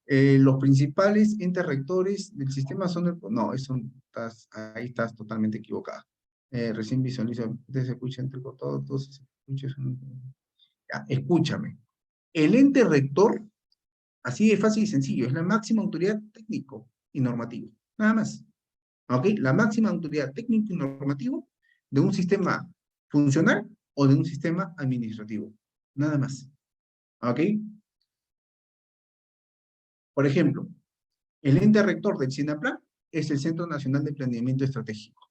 Los principales entes rectores del sistema son el... No, ahí estás totalmente equivocada. Recién visualizo, se escucha entrecortado, entonces ya, escúchame. El ente rector, así de fácil y sencillo, es la máxima autoridad técnico y normativo. Nada más. ¿Ok? La máxima autoridad técnico y normativo de un sistema funcional o de un sistema administrativo. Nada más. ¿Ok? Por ejemplo, el ente rector del SINAPLAN es el Centro Nacional de Planeamiento Estratégico.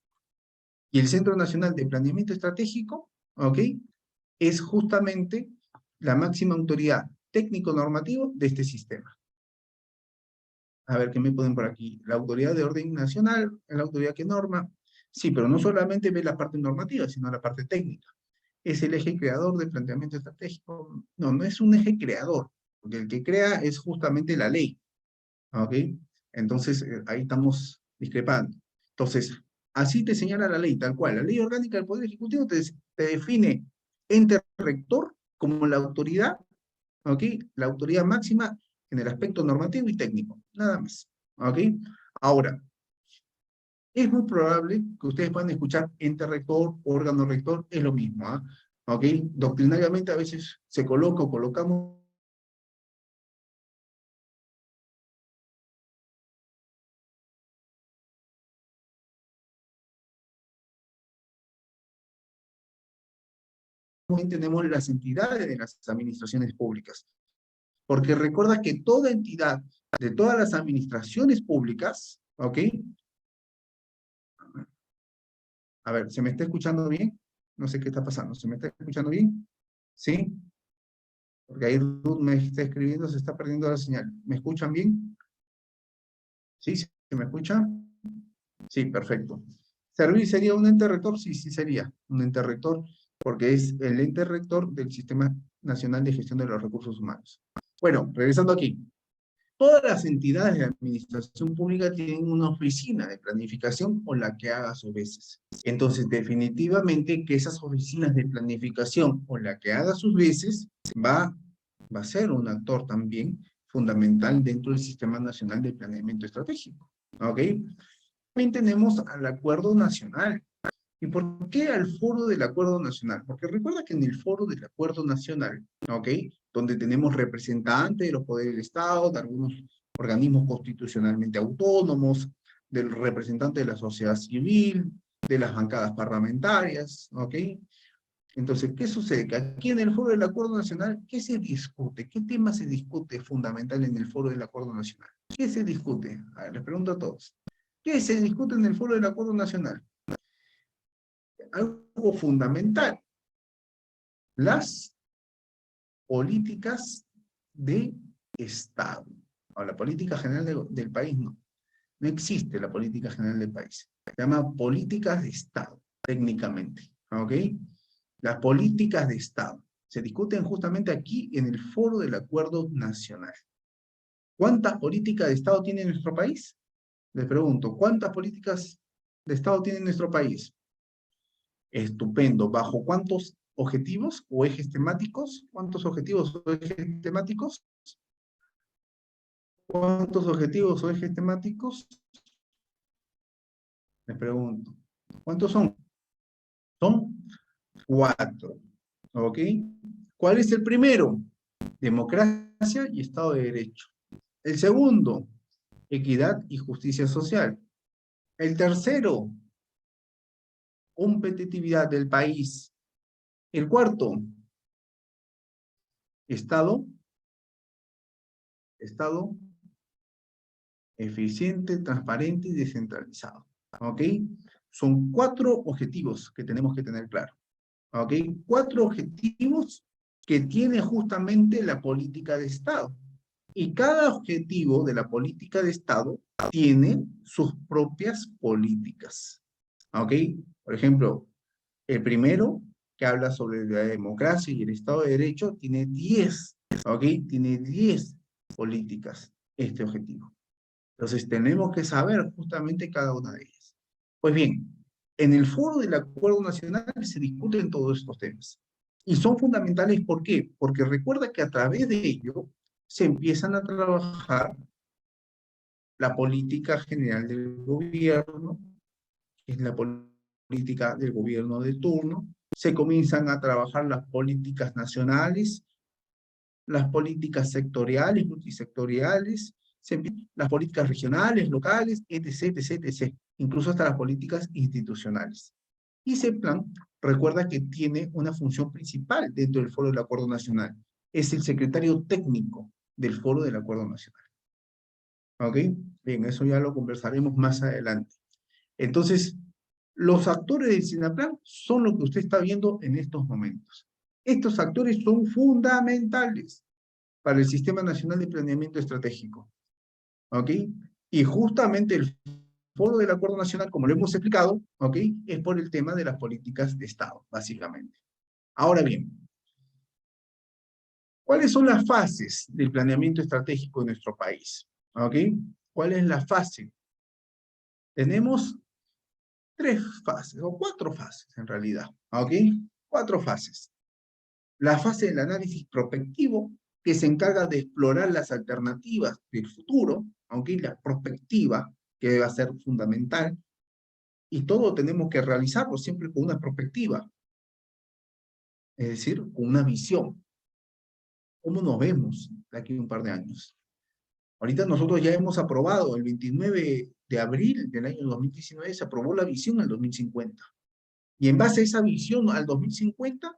Y el Centro Nacional de Planeamiento Estratégico, ¿ok? Es justamente la máxima autoridad técnico-normativo de este sistema. A ver, ¿qué me ponen por aquí? La autoridad de orden nacional, es la autoridad que norma. Sí, pero no solamente ve la parte normativa, sino la parte técnica. Es el eje creador del planteamiento estratégico. No, no es un eje creador, porque el que crea es justamente la ley. ¿Ok? Entonces, ahí estamos discrepando. Entonces, así te señala la ley, tal cual. La ley orgánica del Poder Ejecutivo te define ente rector como la autoridad, ¿ok? La autoridad máxima en el aspecto normativo y técnico, nada más, ¿ok? Ahora, es muy probable que ustedes puedan escuchar ente rector, órgano rector, es lo mismo, ¿ah? ¿ok? Doctrinariamente a veces se coloca o colocamos tenemos las entidades de las administraciones públicas. Porque recuerda que toda entidad de todas las administraciones públicas, ¿ok? A ver, ¿se me está escuchando bien? No sé qué está pasando. ¿Se me está escuchando bien? ¿Sí? Porque ahí Ruth me está escribiendo, se está perdiendo la señal. ¿Me escuchan bien? ¿Sí? ¿Se me escucha? Sí, perfecto. ¿Servir sería un ente rector? Sí, sí sería un ente rector, porque es el ente rector del Sistema Nacional de Gestión de los Recursos Humanos. Bueno, regresando aquí. Todas las entidades de administración pública tienen una oficina de planificación o la que haga a sus veces. Entonces, definitivamente que esas oficinas de planificación o la que haga a sus veces va a ser un actor también fundamental dentro del Sistema Nacional de Planeamiento Estratégico. ¿Ok? También tenemos al Acuerdo Nacional. ¿Y por qué al Foro del Acuerdo Nacional? Porque recuerda que en el Foro del Acuerdo Nacional, ¿ok? Donde tenemos representantes de los poderes del Estado, de algunos organismos constitucionalmente autónomos, del representante de la sociedad civil, de las bancadas parlamentarias, ¿ok? Entonces, ¿qué sucede? Que aquí en el Foro del Acuerdo Nacional, ¿qué se discute? ¿Qué tema se discute fundamental en el Foro del Acuerdo Nacional? ¿Qué se discute? A ver, les pregunto a todos. ¿Qué se discute en el Foro del Acuerdo Nacional? Algo fundamental, las políticas de Estado. O la política general del país no. No existe la política general del país. Se llama políticas de Estado, técnicamente. ¿Ok? Las políticas de Estado se discuten justamente aquí en el Foro del Acuerdo Nacional. ¿Cuántas políticas de Estado tiene nuestro país? Les pregunto, ¿cuántas políticas de Estado tiene nuestro país? Estupendo. ¿Bajo cuántos objetivos o ejes temáticos? ¿Cuántos objetivos o ejes temáticos? ¿Cuántos objetivos o ejes temáticos? Les pregunto. ¿Cuántos son? Son 4. ¿Ok? ¿Cuál es el primero? Democracia y Estado de Derecho. El segundo, equidad y justicia social. El tercero, competitividad del país. El cuarto, Estado eficiente, transparente y descentralizado. ¿Ok? Son 4 objetivos que tenemos que tener claro. ¿Ok? 4 objetivos que tiene justamente la política de Estado. Y cada objetivo de la política de Estado tiene sus propias políticas. ¿Ok? Por ejemplo, el primero, que habla sobre la democracia y el Estado de Derecho, tiene 10. ¿Ok? Tiene 10 políticas este objetivo. Entonces tenemos que saber justamente cada una de ellas. Pues bien, en el Foro del Acuerdo Nacional se discuten todos estos temas. Y son fundamentales, ¿por qué? Porque recuerda que a través de ello se empiezan a trabajar la política general del gobierno, que es la política del gobierno de turno, se comienzan a trabajar las políticas nacionales, las políticas sectoriales, multisectoriales, las políticas regionales, locales, etc., etc., etc., incluso hasta las políticas institucionales. Y ese plan, recuerda que tiene una función principal dentro del Foro del Acuerdo Nacional. Es el secretario técnico del Foro del Acuerdo Nacional. ¿Ok? Bien, eso ya lo conversaremos más adelante. Entonces, los actores del SINAPLAN son lo que usted está viendo en estos momentos. Estos actores son fundamentales para el Sistema Nacional de Planeamiento Estratégico. ¿Ok? Y justamente el Foro del Acuerdo Nacional, como lo hemos explicado, ¿ok? Es por el tema de las políticas de Estado, básicamente. Ahora bien, ¿cuáles son las fases del planeamiento estratégico en nuestro país? ¿Ok? ¿Cuál es la fase? Tenemos 3 fases, o 4 fases en realidad, ¿ok? 4 fases. La fase del análisis prospectivo, que se encarga de explorar las alternativas del futuro, aunque la prospectiva, que va a ser fundamental, y todo tenemos que realizarlo siempre con una perspectiva. es decir, con una visión. ¿Cómo nos vemos de aquí a un par de años? Ahorita nosotros ya hemos aprobado, el 29 de abril del año 2019, se aprobó la visión al 2050. Y en base a esa visión al 2050,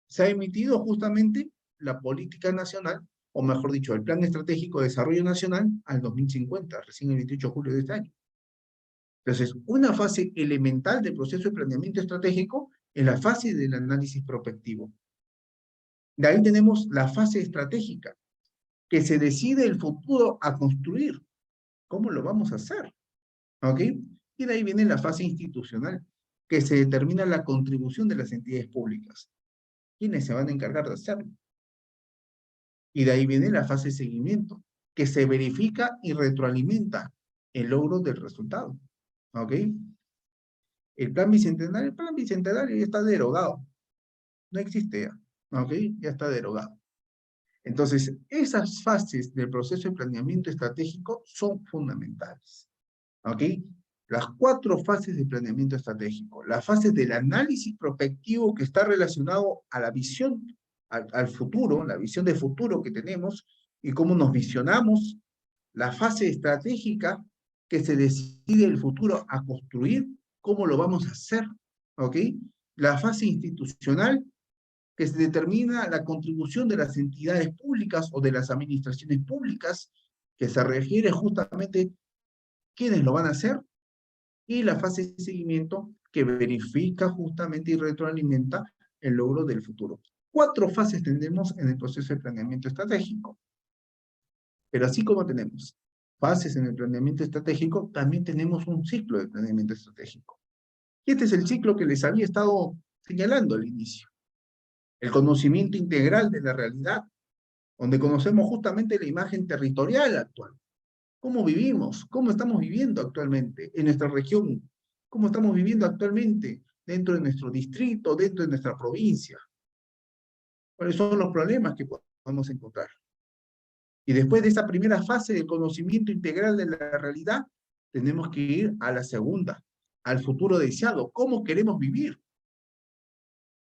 se ha emitido justamente la política nacional, o mejor dicho, el Plan Estratégico de Desarrollo Nacional al 2050, recién el 28 de julio de este año. Entonces, una fase elemental del proceso de planeamiento estratégico es la fase del análisis prospectivo. De ahí tenemos la fase estratégica, que se decide el futuro a construir. ¿Cómo lo vamos a hacer? ¿Ok? Y de ahí viene la fase institucional, que se determina la contribución de las entidades públicas. ¿Quiénes se van a encargar de hacerlo? Y de ahí viene la fase de seguimiento, que se verifica y retroalimenta el logro del resultado. ¿Ok? El plan bicentenario ya está derogado. No existe ya. ¿Ok? Ya está derogado. Entonces, esas fases del proceso de planeamiento estratégico son fundamentales. ¿Ok? Las 4 fases de planeamiento estratégico. La fase del análisis prospectivo que está relacionado a la visión, al futuro, la visión de futuro que tenemos y cómo nos visionamos. La fase estratégica que se decide el futuro a construir, cómo lo vamos a hacer. ¿Ok? La fase institucional que se determina la contribución de las entidades públicas o de las administraciones públicas, que se refiere justamente a quiénes lo van a hacer, y la fase de seguimiento que verifica justamente y retroalimenta el logro del futuro. 4 fases tenemos en el proceso de planeamiento estratégico. Pero así como tenemos fases en el planeamiento estratégico, también tenemos un ciclo de planeamiento estratégico. Y este es el ciclo que les había estado señalando al inicio. El conocimiento integral de la realidad, donde conocemos justamente la imagen territorial actual. ¿Cómo vivimos? ¿Cómo estamos viviendo actualmente en nuestra región? ¿Cómo estamos viviendo actualmente dentro de nuestro distrito, dentro de nuestra provincia? ¿Cuáles son los problemas que podemos encontrar? Y después de esa primera fase del conocimiento integral de la realidad, tenemos que ir a la segunda, al futuro deseado. ¿Cómo queremos vivir?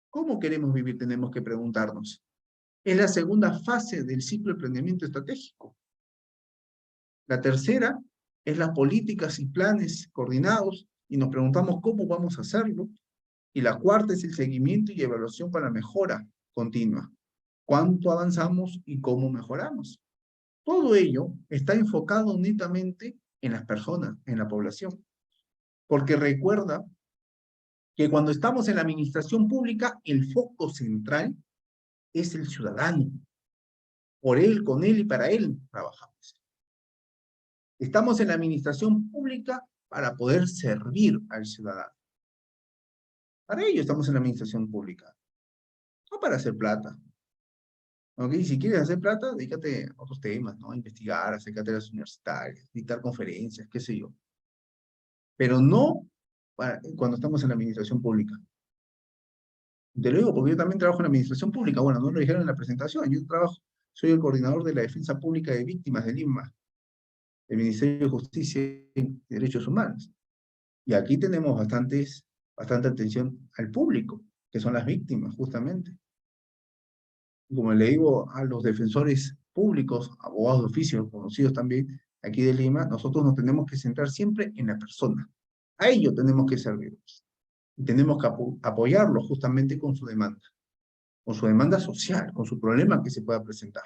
¿Cómo queremos vivir? Tenemos que preguntarnos. Es la segunda fase del ciclo de planeamiento estratégico. La tercera es las políticas y planes coordinados y nos preguntamos cómo vamos a hacerlo. Y la cuarta es el seguimiento y evaluación para la mejora continua. ¿Cuánto avanzamos y cómo mejoramos? Todo ello está enfocado netamente en las personas, en la población. Porque recuerda que cuando estamos en la administración pública, el foco central es el ciudadano. Por él, con él y para él trabajamos. Estamos en la administración pública para poder servir al ciudadano. Para ello estamos en la administración pública. No para hacer plata. ¿Ok? Si quieres hacer plata, dedícate a otros temas, ¿no? A investigar, acércate a las universitarias, dictar conferencias, qué sé yo. Pero no cuando estamos en la administración pública. Te lo digo porque yo también trabajo en la administración pública. Bueno, no lo dijeron en la presentación. Yo trabajo, soy el coordinador de la Defensa Pública de Víctimas de Lima, del Ministerio de Justicia y Derechos Humanos. Y aquí tenemos bastante atención al público, que son las víctimas, justamente. Como le digo a los defensores públicos, abogados de oficio, conocidos también aquí de Lima, nosotros nos tenemos que centrar siempre en la persona. A ello tenemos que servirnos. Y tenemos que apoyarlo justamente con su demanda social, con su problema que se pueda presentar.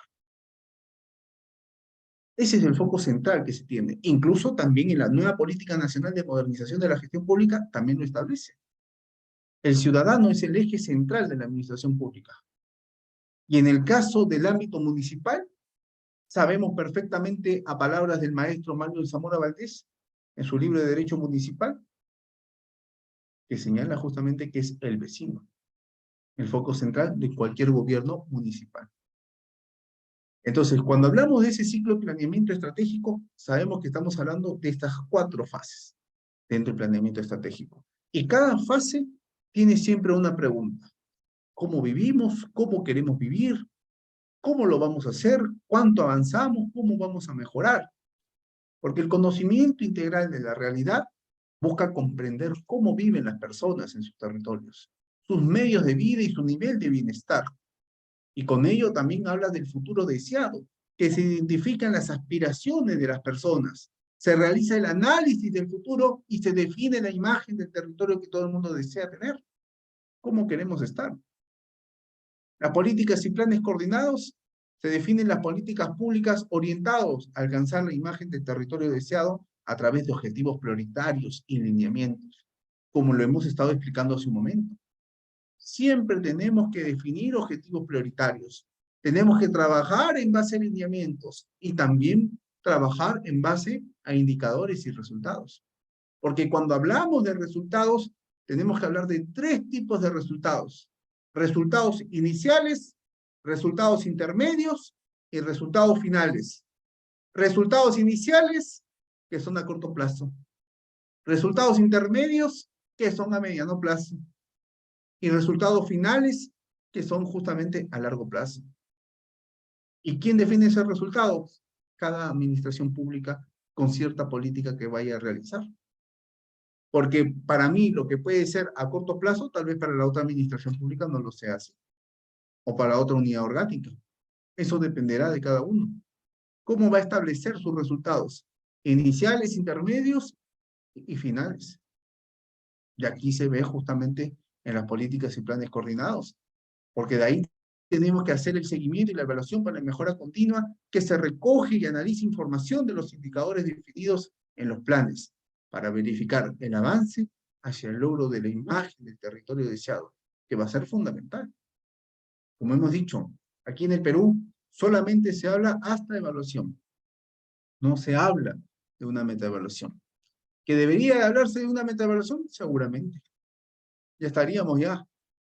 Ese es el foco central que se tiene. Incluso también en la nueva Política Nacional de Modernización de la Gestión Pública también lo establece. El ciudadano es el eje central de la administración pública. Y en el caso del ámbito municipal, sabemos perfectamente, a palabras del maestro Manuel Zamora Valdés, en su libro de Derecho Municipal, que señala justamente que es el vecino, el foco central de cualquier gobierno municipal. Entonces, cuando hablamos de ese ciclo de planeamiento estratégico, sabemos que estamos hablando de estas 4 fases dentro del planeamiento estratégico. Y cada fase tiene siempre una pregunta. ¿Cómo vivimos? ¿Cómo queremos vivir? ¿Cómo lo vamos a hacer? ¿Cuánto avanzamos? ¿Cómo vamos a mejorar? Porque el conocimiento integral de la realidad busca comprender cómo viven las personas en sus territorios, sus medios de vida y su nivel de bienestar. Y con ello también habla del futuro deseado, que se identifican las aspiraciones de las personas, se realiza el análisis del futuro y se define la imagen del territorio que todo el mundo desea tener. ¿Cómo queremos estar? Las políticas y planes coordinados se definen las políticas públicas orientados a alcanzar la imagen del territorio deseado a través de objetivos prioritarios y lineamientos, como lo hemos estado explicando hace un momento. Siempre tenemos que definir objetivos prioritarios. Tenemos que trabajar en base a lineamientos y también trabajar en base a indicadores y resultados. Porque cuando hablamos de resultados, tenemos que hablar de 3 tipos de resultados. Resultados iniciales, resultados intermedios y resultados finales. Resultados iniciales, que son a corto plazo. Resultados intermedios, que son a mediano plazo. Y resultados finales, que son justamente a largo plazo. ¿Y quién define esos resultados? Cada administración pública con cierta política que vaya a realizar. Porque para mí lo que puede ser a corto plazo, tal vez para la otra administración pública no lo sea así. O para otra unidad orgánica. Eso dependerá de cada uno. ¿Cómo va a establecer sus resultados? Iniciales, intermedios y finales. Y aquí se ve justamente en las políticas y planes coordinados. Porque de ahí tenemos que hacer el seguimiento y la evaluación para la mejora continua, que se recoge y analiza información de los indicadores definidos en los planes, para verificar el avance hacia el logro de la imagen del territorio deseado, que va a ser fundamental. Como hemos dicho, aquí en el Perú solamente se habla hasta evaluación. No se habla de una metaevaluación. ¿Que debería hablarse de una metaevaluación? Seguramente. Ya estaríamos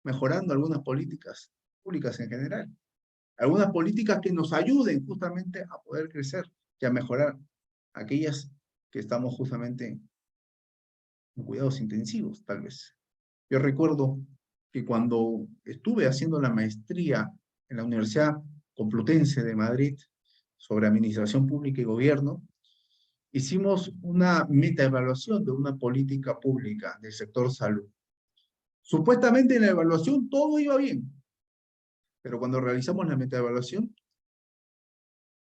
mejorando algunas políticas públicas en general. Algunas políticas que nos ayuden justamente a poder crecer y a mejorar aquellas que estamos justamente en cuidados intensivos, tal vez. Yo recuerdo que cuando estuve haciendo la maestría en la Universidad Complutense de Madrid sobre Administración Pública y Gobierno, hicimos una metaevaluación de una política pública del sector salud. Supuestamente en la evaluación todo iba bien, pero cuando realizamos la metaevaluación,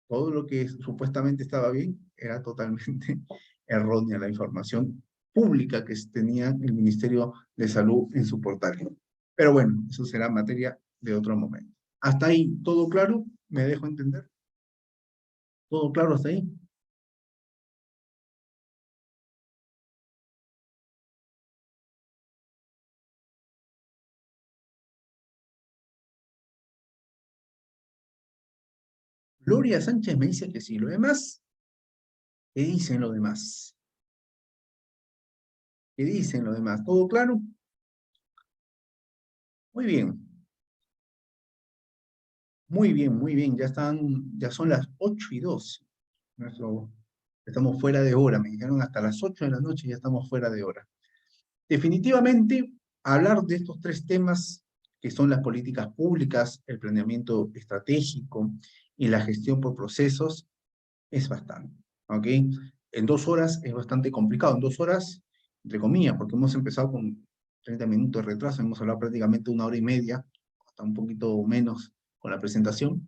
todo lo que supuestamente estaba bien era totalmente errónea la información pública que tenía el Ministerio de Salud en su portal. Pero bueno, eso será materia de otro momento. ¿Hasta ahí todo claro? ¿Me dejo entender? ¿Todo claro hasta ahí? Gloria Sánchez me dice que sí. ¿Lo demás? ¿Qué dicen los demás? ¿Qué dicen los demás? ¿Todo claro? Muy bien. Muy bien, muy bien. Ya son las 8:02. Estamos fuera de hora. Me dijeron hasta las 8 de la noche ya estamos fuera de hora. Definitivamente, hablar de estos 3 temas, que son las políticas públicas, el planeamiento estratégico y la gestión por procesos, es bastante, ¿ok? En 2 horas es bastante complicado. En 2 horas, entre comillas, porque hemos empezado con 30 minutos de retraso, hemos hablado prácticamente 1 hora y media, hasta un poquito menos con la presentación.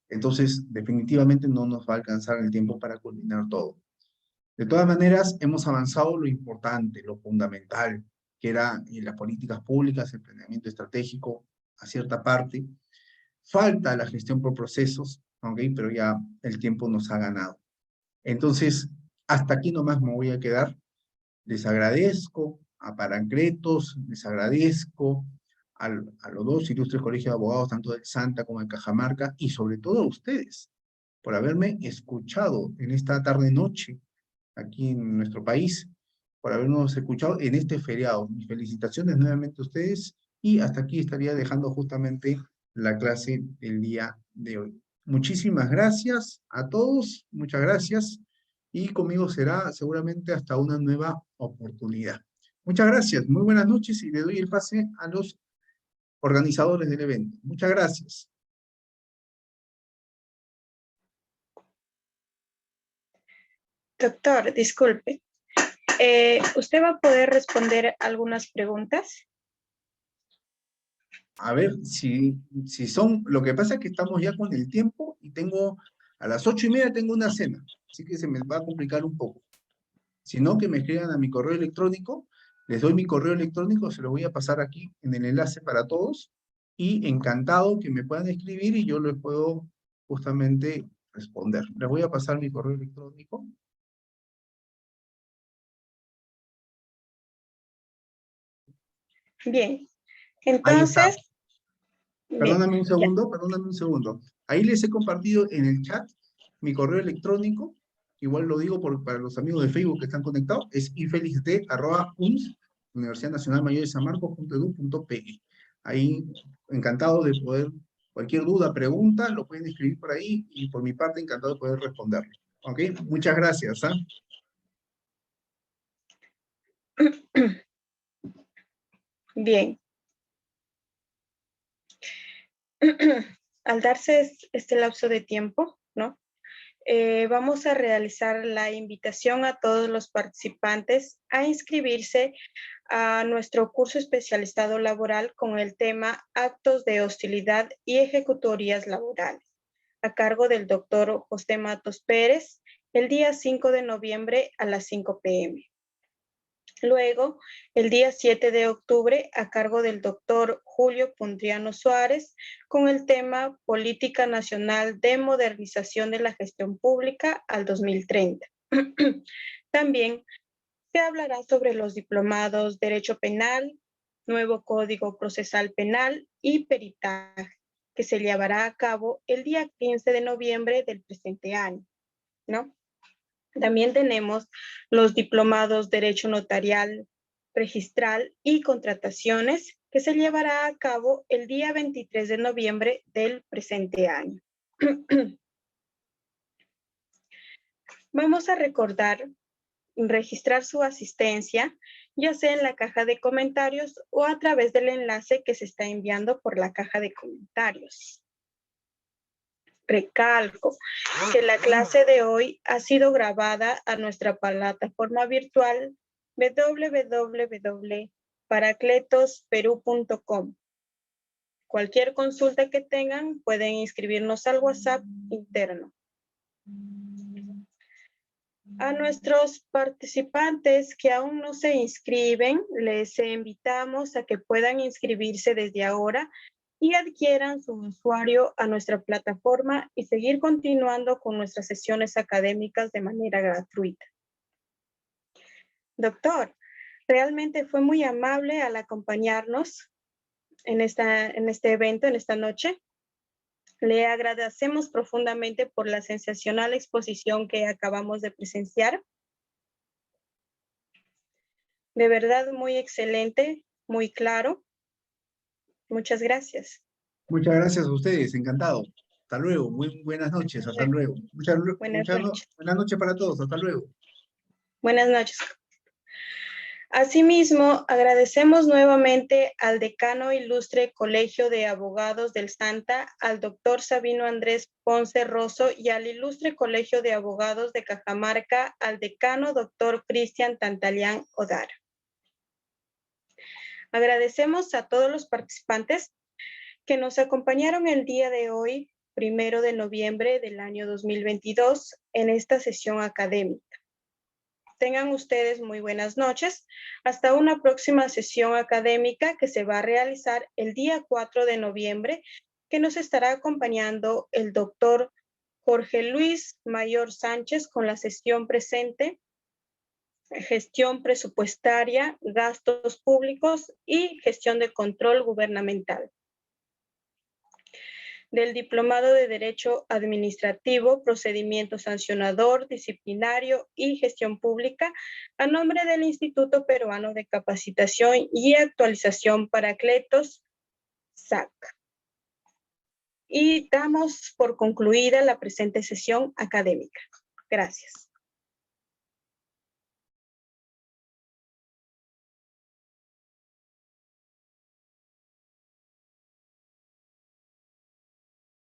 Entonces, definitivamente no nos va a alcanzar el tiempo para culminar todo. De todas maneras, hemos avanzado lo importante, lo fundamental, que era las políticas públicas, el planeamiento estratégico, a cierta parte. Falta la gestión por procesos, ¿ok? Pero ya el tiempo nos ha ganado. Entonces, hasta aquí nomás me voy a quedar. Les agradezco a Parancretos, les agradezco a los 2 ilustres colegios de abogados, tanto del Santa como de Cajamarca, y sobre todo a ustedes, por haberme escuchado en esta tarde-noche aquí en nuestro país, por habernos escuchado en este feriado. Mis felicitaciones nuevamente a ustedes y hasta aquí estaría dejando justamente la clase del día de hoy. Muchísimas gracias a todos, muchas gracias y conmigo será seguramente hasta una nueva oportunidad. Muchas gracias, muy buenas noches y le doy el pase a los organizadores del evento. Muchas gracias.
Doctor, disculpe. ¿Usted va a poder responder algunas preguntas?
A ver, si son, lo que pasa es que estamos ya con el tiempo y tengo, a las 8:30 tengo una cena, así que se me va a complicar un poco. Si no, que me escriban a mi correo electrónico, les doy mi correo electrónico, se lo voy a pasar aquí en el enlace para todos, y encantado que me puedan escribir y yo les puedo justamente responder. Les voy a pasar mi correo electrónico.
Bien,
Ahí está.
entonces, bien,
Perdóname un
ya.
segundo, perdóname un segundo. Ahí les he compartido en el chat mi correo electrónico. Igual lo digo para los amigos de Facebook que están conectados. Es ifelixd@uns, Universidad Nacional Mayor de San Marcos.edu.pe. Ahí, encantado de poder, cualquier duda, pregunta, lo pueden escribir por ahí y por mi parte, encantado de poder responderlo. ¿Ok? Muchas gracias. ¿Ah?
Bien. Al darse este lapso de tiempo, ¿no? Vamos a realizar la invitación a todos los participantes a inscribirse a nuestro curso especializado laboral con el tema Actos de Hostilidad y Ejecutorías Laborales, a cargo del doctor José Matos Pérez, el día 5 de noviembre a las 5 p.m. Luego, el día 7 de octubre, a cargo del doctor Julio Pundriano Suárez, con el tema Política Nacional de Modernización de la Gestión Pública al 2030. También se hablará sobre los diplomados Derecho Penal, Nuevo Código Procesal Penal y Peritaje, que se llevará a cabo el día 15 de noviembre del presente año, ¿no? También tenemos los diplomados Derecho Notarial, Registral y Contrataciones, que se llevará a cabo el día 23 de noviembre del presente año. Vamos a recordar registrar su asistencia, ya sea en la caja de comentarios o a través del enlace que se está enviando por la caja de comentarios. Recalco que la clase de hoy ha sido grabada a nuestra plataforma virtual www.paracletosperu.com. Cualquier consulta que tengan, pueden inscribirnos al WhatsApp interno. A nuestros participantes que aún no se inscriben, les invitamos a que puedan inscribirse desde ahora y adquieran su usuario a nuestra plataforma y seguir continuando con nuestras sesiones académicas de manera gratuita. Doctor, realmente fue muy amable al acompañarnos en este evento, en esta noche. Le agradecemos profundamente por la sensacional exposición que acabamos de presenciar. De verdad, muy excelente, muy claro. Muchas gracias.
Muchas gracias a ustedes, encantado. Hasta luego, muy buenas noches, hasta luego.
Buenas noches.
Buenas noches para todos, hasta luego.
Buenas noches. Asimismo, agradecemos nuevamente al decano ilustre Colegio de Abogados del Santa, al doctor Sabino Andrés Ponce Rosso y al ilustre Colegio de Abogados de Cajamarca, al decano doctor Cristian Tantalián Odara. Agradecemos a todos los participantes que nos acompañaron el día de hoy, 1 de noviembre del año 2022, en esta sesión académica. Tengan ustedes muy buenas noches. Hasta una próxima sesión académica que se va a realizar el día 4 de noviembre, que nos estará acompañando el doctor Jorge Luis Mayor Sánchez con la sesión presente, gestión presupuestaria, gastos públicos y gestión de control gubernamental. Del Diplomado de Derecho Administrativo, Procedimiento Sancionador, Disciplinario y Gestión Pública, a nombre del Instituto Peruano de Capacitación y Actualización Paracletos, SAC. Y damos por concluida la presente sesión académica. Gracias.